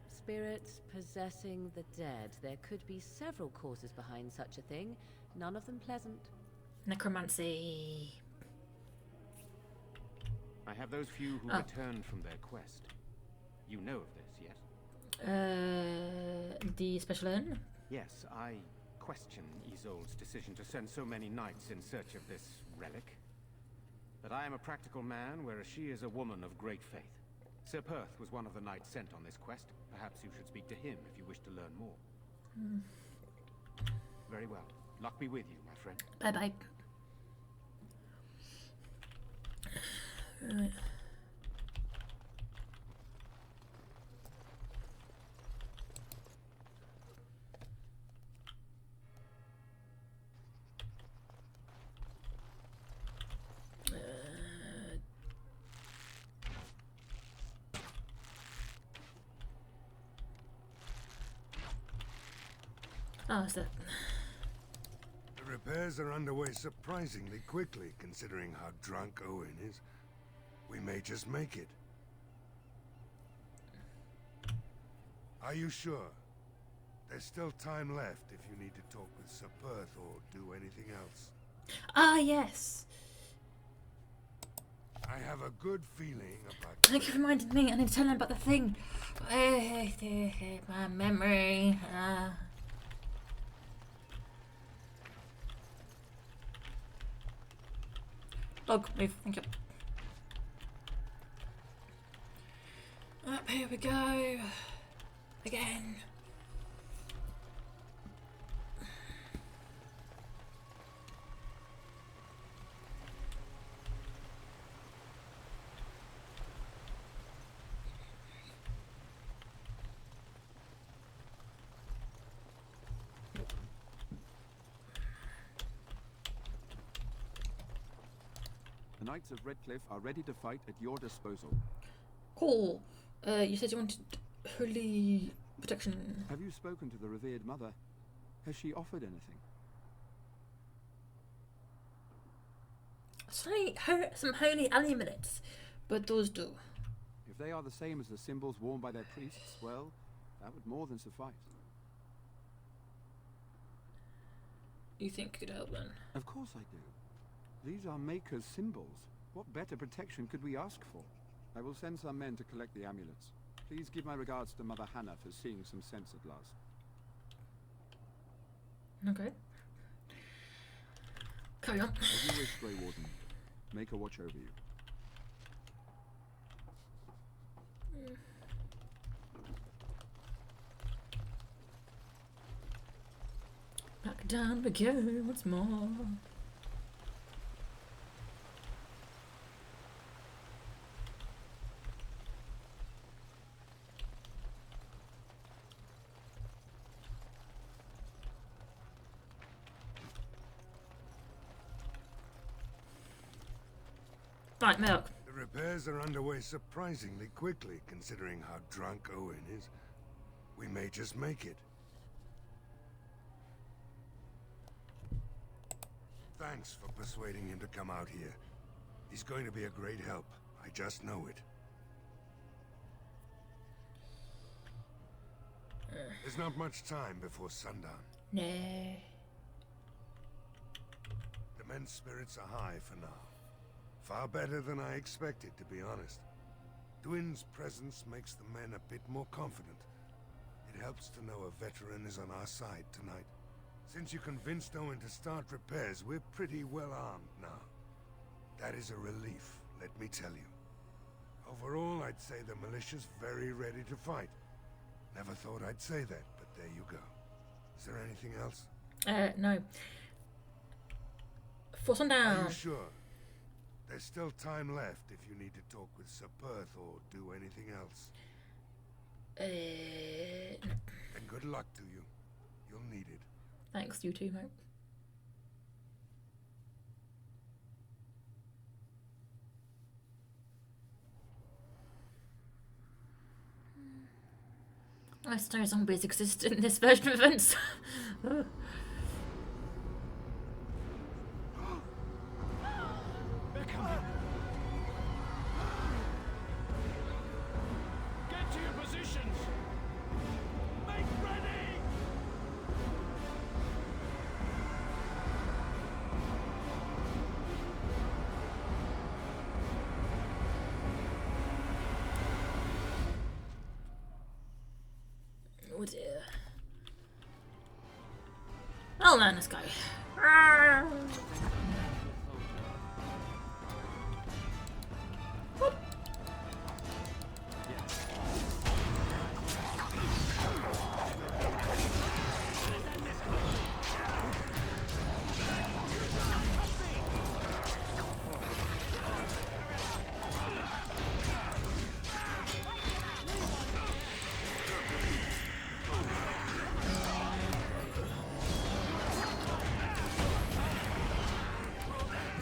Spirits possessing the dead. There could be several causes behind such a thing, none of them pleasant. Necromancy. I have those few who returned from their quest. You know of this, yes? The special inn? Yes, I question Isolde's decision to send so many knights in search of this relic. But I am a practical man, whereas she is a woman of great faith. Sir Perth was one of the knights sent on this quest. Perhaps you should speak to him if you wish to learn more. Very well. Luck be with you, my friend. Bye-bye. Right. Oh, is that... The repairs are underway surprisingly quickly, considering how drunk Owen is. We may just make it. Are you sure? There's still time left if you need to talk with Sir Perth or do anything else. Ah, yes. I have a good feeling about... Thank you for reminding me. I need to tell him about the thing. My memory. Dog, move. Thank you. Up, here we go. Again. The Knights of Redcliffe are ready to fight at your disposal. Cool. You said you wanted holy protection. Have you spoken to the revered mother? Has she offered anything? Some holy amulets, but those do. If they are the same as the symbols worn by their priests, well, that would more than suffice. You think you could help then? Of course I do. These are Maker's symbols. What better protection could we ask for? I will send some men to collect the amulets. Please give my regards to Mother Hannah for seeing some sense at last. Okay. Carry on. As you wish, Grey Warden. Maker watch over you. Back down we go once more. Right, milk. The repairs are underway surprisingly quickly, considering how drunk Owen is. We may just make it. Thanks for persuading him to come out here. He's going to be a great help. I just know it. There's not much time before sundown. No. The men's spirits are high for now. Far better than I expected, to be honest. Dwin's presence makes the men a bit more confident. It helps to know a veteran is on our side tonight. Since you convinced Owen to start repairs, we're pretty well armed now. That is a relief, let me tell you. Overall, I'd say the militia's very ready to fight. Never thought I'd say that, but there you go. Is there anything else? No. for Are sundown. you sure? There's still time left if you need to talk with Sir Perth or do anything else. No. And good luck to you. You'll need it. Thanks, you too, mate. I suppose zombies exist in this version of events. They're coming. Get to your positions. Make ready. Oh dear. Oh man, let's go. Ah. Whoop.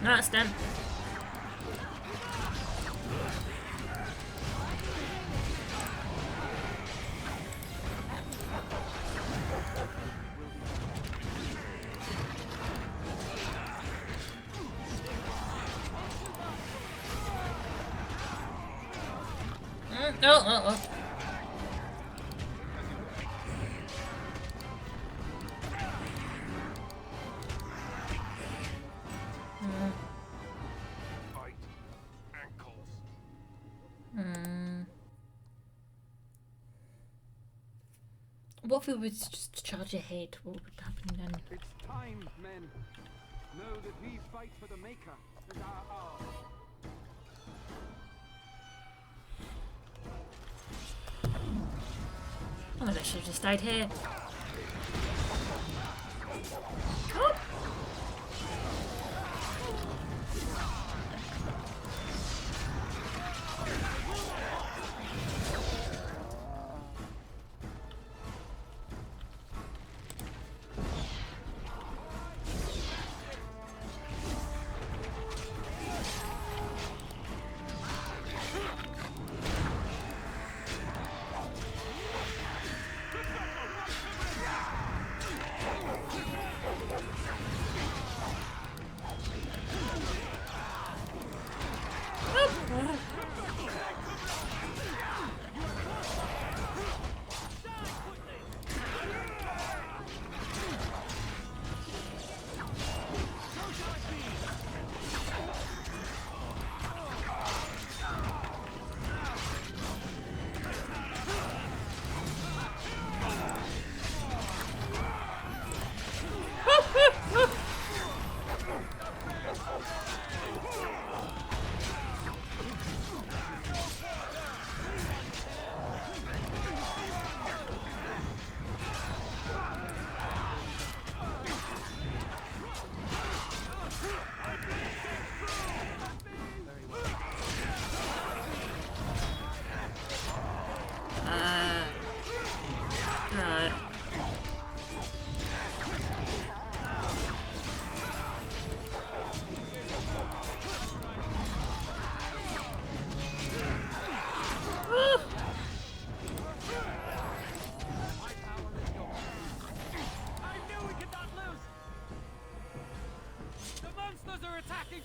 No, it's done. Oh. Fight ankles. What if it was just to charge ahead? What would happen then? It's time, men. Know that we fight for the Maker and our hour. Oh, I should have just stayed here. Oh.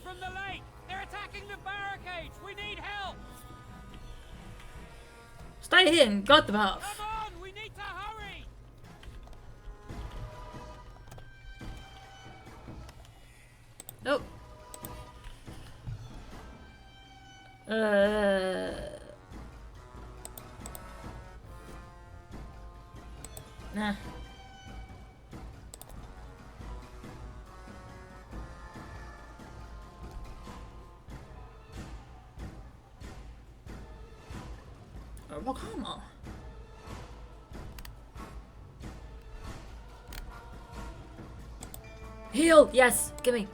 From the lake! They're attacking the barricades! We need help! Stay here and guard the path. Come on! We need to hurry! Nope. Nah. Rock armor. Heal! Yes! Gimme!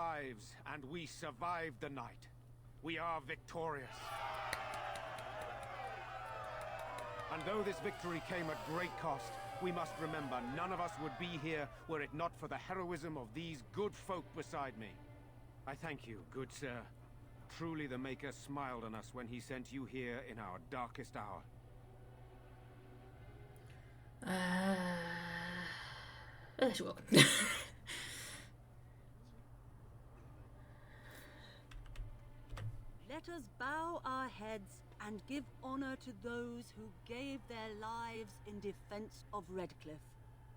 lives, and we survived the night. We are victorious. And though this victory came at great cost, we must remember none of us would be here were it not for the heroism of these good folk beside me. I thank you, good sir. Truly the Maker smiled on us when he sent you here in our darkest hour. You're welcome. Let us bow our heads and give honor to those who gave their lives in defense of Redcliffe.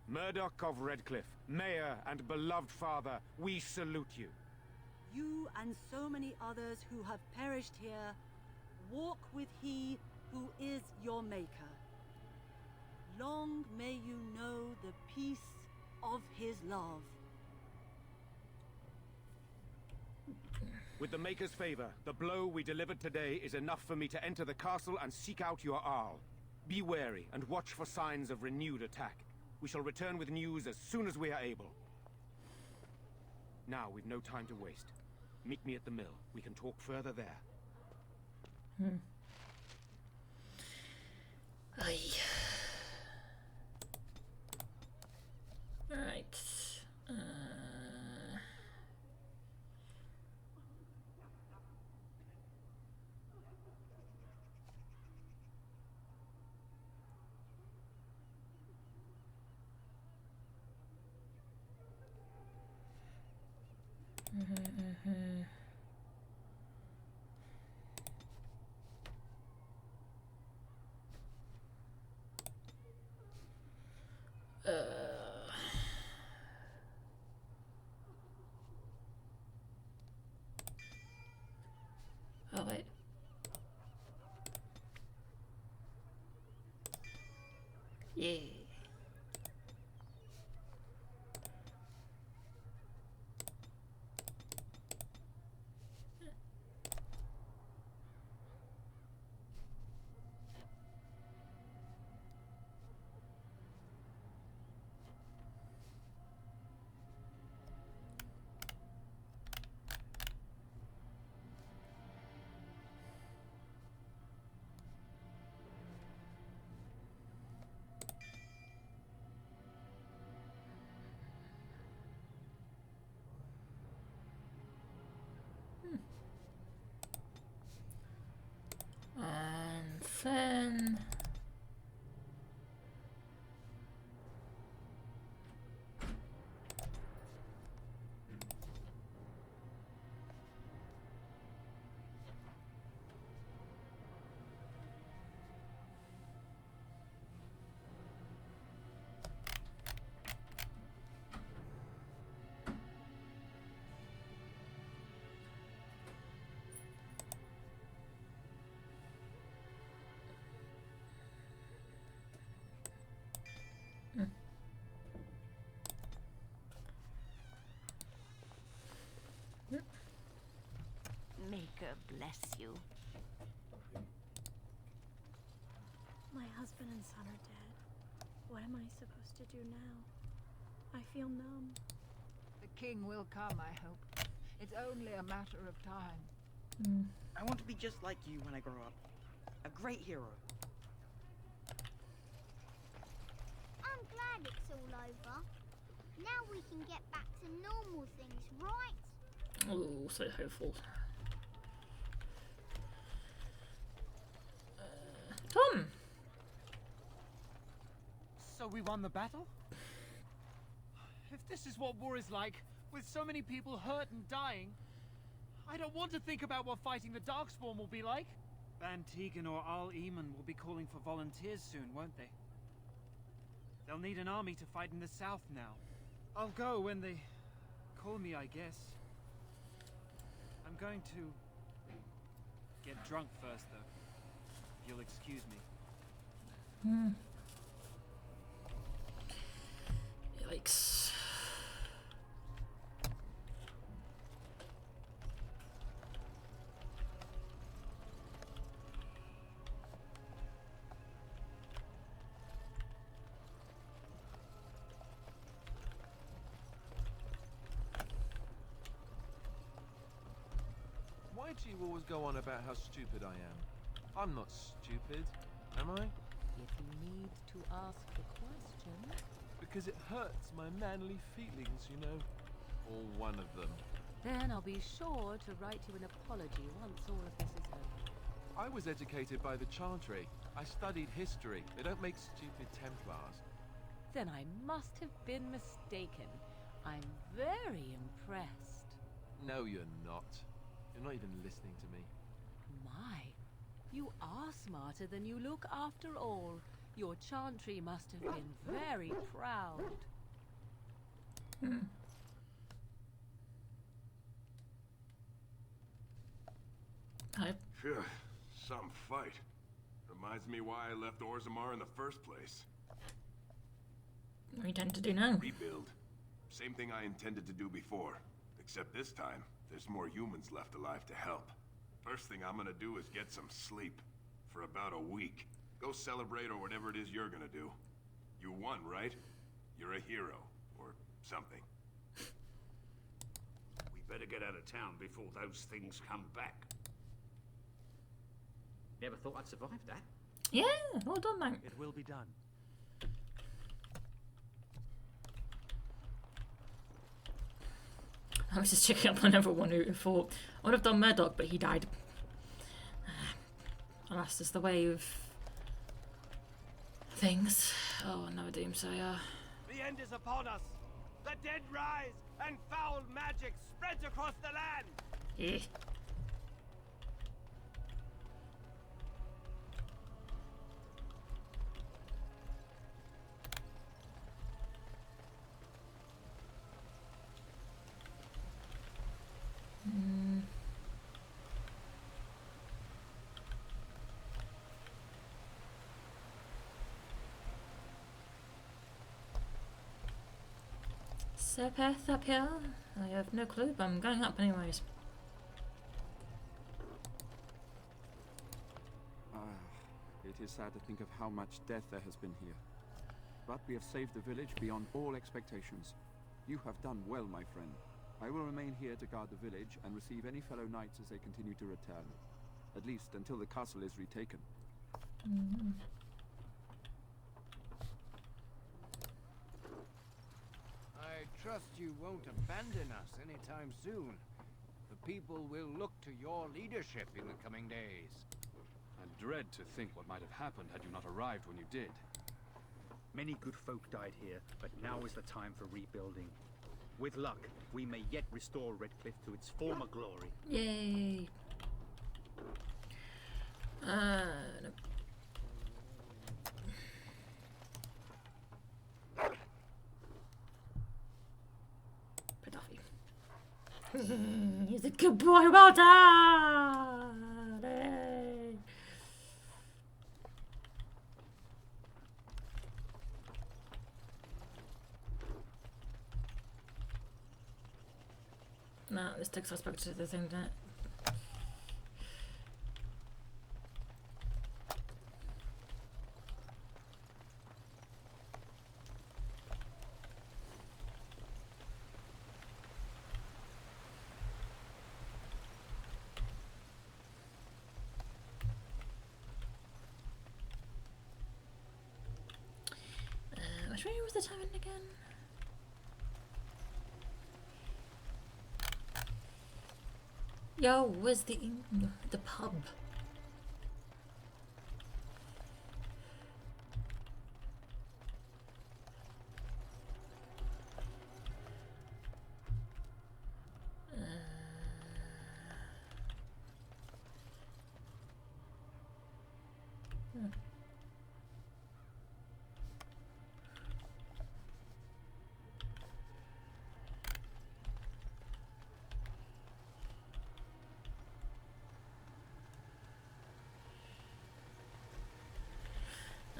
Murdoch of Redcliffe, Mayor and beloved father, we salute you. You and so many others who have perished here, walk with he who is your maker. Long may you know the peace of his love. With the Maker's favor, the blow we delivered today is enough for me to enter the castle and seek out your Arl. Be wary and watch for signs of renewed attack. We shall return with news as soon as we are able. Now, we've no time to waste. Meet me at the mill. We can talk further there. Aye. Right. Oh wait. Yeah. And then Maker bless you. My husband and son are dead. What am I supposed to do now? I feel numb. The king will come, I hope. It's only a matter of time. I want to be just like you when I grow up. A great hero. I'm glad it's all over. Now we can get back to normal things, right? oh, so hopeful. Tom. So we won the battle? If this is what war is like, with so many people hurt and dying, I don't want to think about what fighting the Darkspawn will be like. Van Tegan or Arl Eamon will be calling for volunteers soon, won't they? They'll need an army to fight in the south now. I'll go when they call me, I guess. I'm going to get drunk first, though. If you'll excuse me. Yikes. Why do you always go on about how stupid I am? I'm not stupid, am I? If you need to ask the question... Because it hurts my manly feelings, you know. Or one of them. Then I'll be sure to write you an apology once all of this is over. I was educated by the Chantry. I studied history. They don't make stupid Templars. Then I must have been mistaken. I'm very impressed. No, you're not. You're not even listening to me. My, you are smarter than you look after all. Your Chantry must have been very proud. Phew, some fight. Reminds me why I left Orzammar in the first place. What do you intend to do now? Rebuild. Same thing I intended to do before. Except this time, there's more humans left alive to help. First thing I'm gonna do is get some sleep. For about a week. Go celebrate or whatever it is you're gonna do. You won, right? You're a hero. Or something. We better get out of town before those things come back. Never thought I'd survive that. Yeah, well done, mate. It will be done. I was just checking up on everyone who thought I would have done Murdoch, but he died. Alas, that's the way of things. Oh, another doomsayer. The end is upon us. The dead rise, and foul magic spreads across the land. Yeah. Serpeth up here? I have no clue, but I'm going up anyways. It is sad to think of how much death there has been here. But we have saved the village beyond all expectations. You have done well, my friend. I will remain here to guard the village and receive any fellow knights as they continue to return. At least until the castle is retaken. I trust you won't abandon us anytime soon. The people will look to your leadership in the coming days. I dread to think what might have happened had you not arrived when you did. Many good folk died here, but now is the time for rebuilding. With luck, we may yet restore Redcliffe to its former glory. Yay! No. He's a good boy, well done! Hey. No, this takes us back to the thing that... Which way was the tavern again? Yo, where's the pub?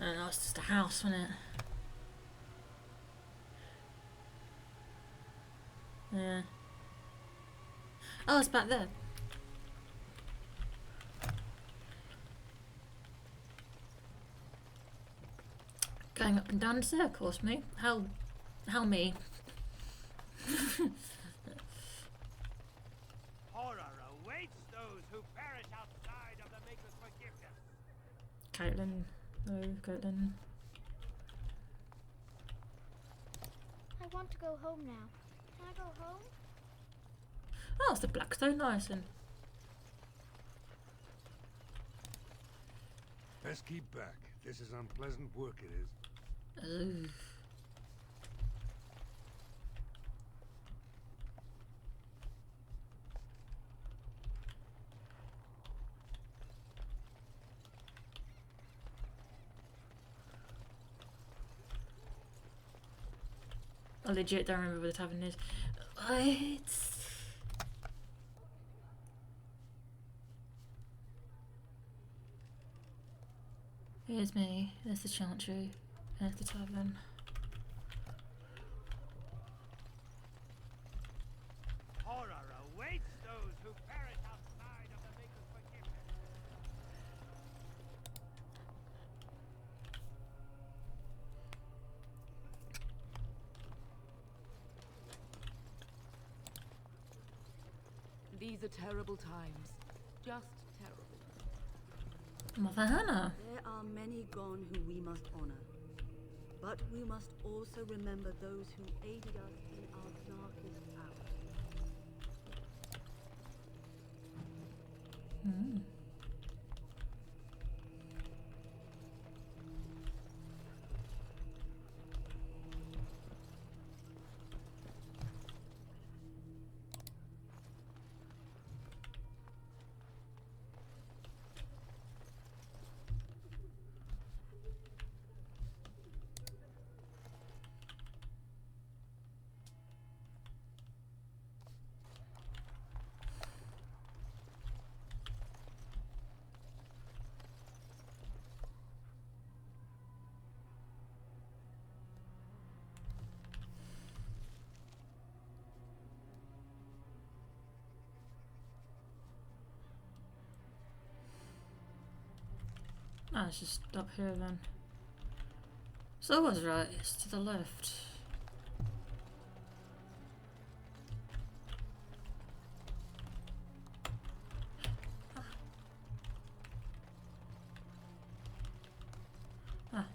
No, it's just a house, wasn't it? Yeah. Oh, it's back there. Going up and down in circles, me. How me? Horror awaits those Caitlin. No, Caitlin. I want to go home now. Can I go home? Oh, it's the Blackstone License. Best keep back. This is unpleasant work, it is. Ugh. I legit don't remember where the tavern is. It's... Here's me, there's the chantry, there's the tavern. Horror awaits those who perish outside of the Maker's forgiveness. These are terrible times. Just terrible. Mother Hannah. There are many gone who we must honor. But we must also remember those who aided us in our darkest hours. Mm. Ah, it's just up here then. So I was right, it's to the left. Ah.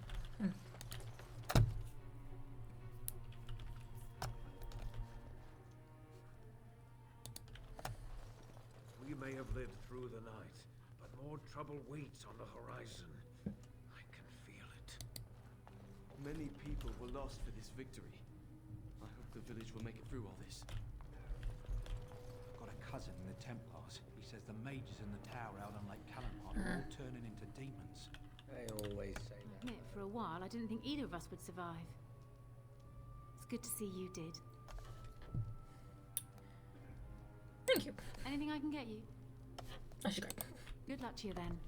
We may have lived through the night, but more trouble waits on the horizon. I can feel it. Many people were lost for this victory. I hope the village will make it through all this. I've got a cousin in the Templars. He says the mages in the tower out on Lake Callanpot are all turning into demons. They always say I admit, for a while, I didn't think either of us would survive. It's good to see you did. Thank you. Anything I can get you? I should go. Good luck to you then.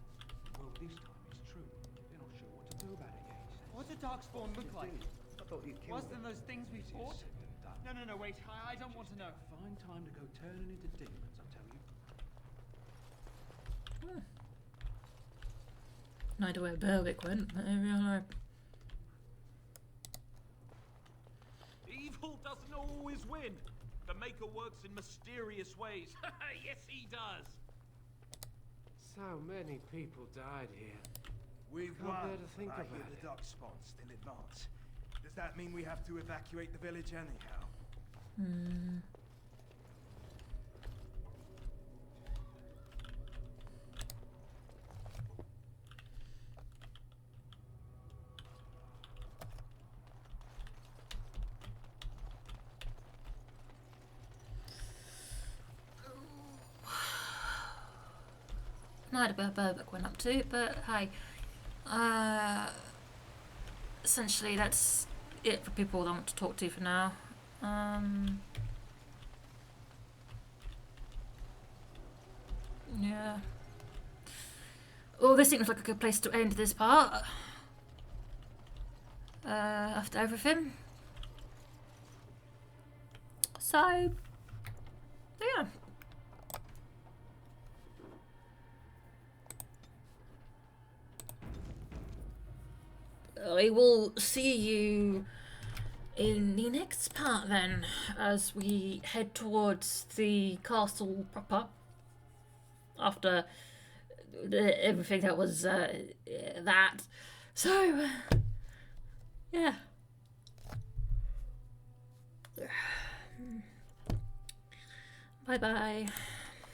Well, this time it's true. They're not sure what to do about it yet. What do Darkspawn look like? I thought you killed Worse than those things we fought? No, wait. I don't want to know. Fine time to go turning into demons, I tell you. No idea where Berwick went, but maybe I know. Evil doesn't always win. The Maker works in mysterious ways. Yes, he does. So many people died here. We've Can't won. bear to think I about hear it. the Darkspawn still advance. Does that mean we have to evacuate the village anyhow? Hmm. No idea where Berwick went up to, but hey, essentially that's it for people I want to talk to for now. Yeah. Well, this seems like a good place to end this part. After everything. So, yeah. I will see you in the next part then, as we head towards the castle proper, after everything that was that. So, yeah. Bye bye.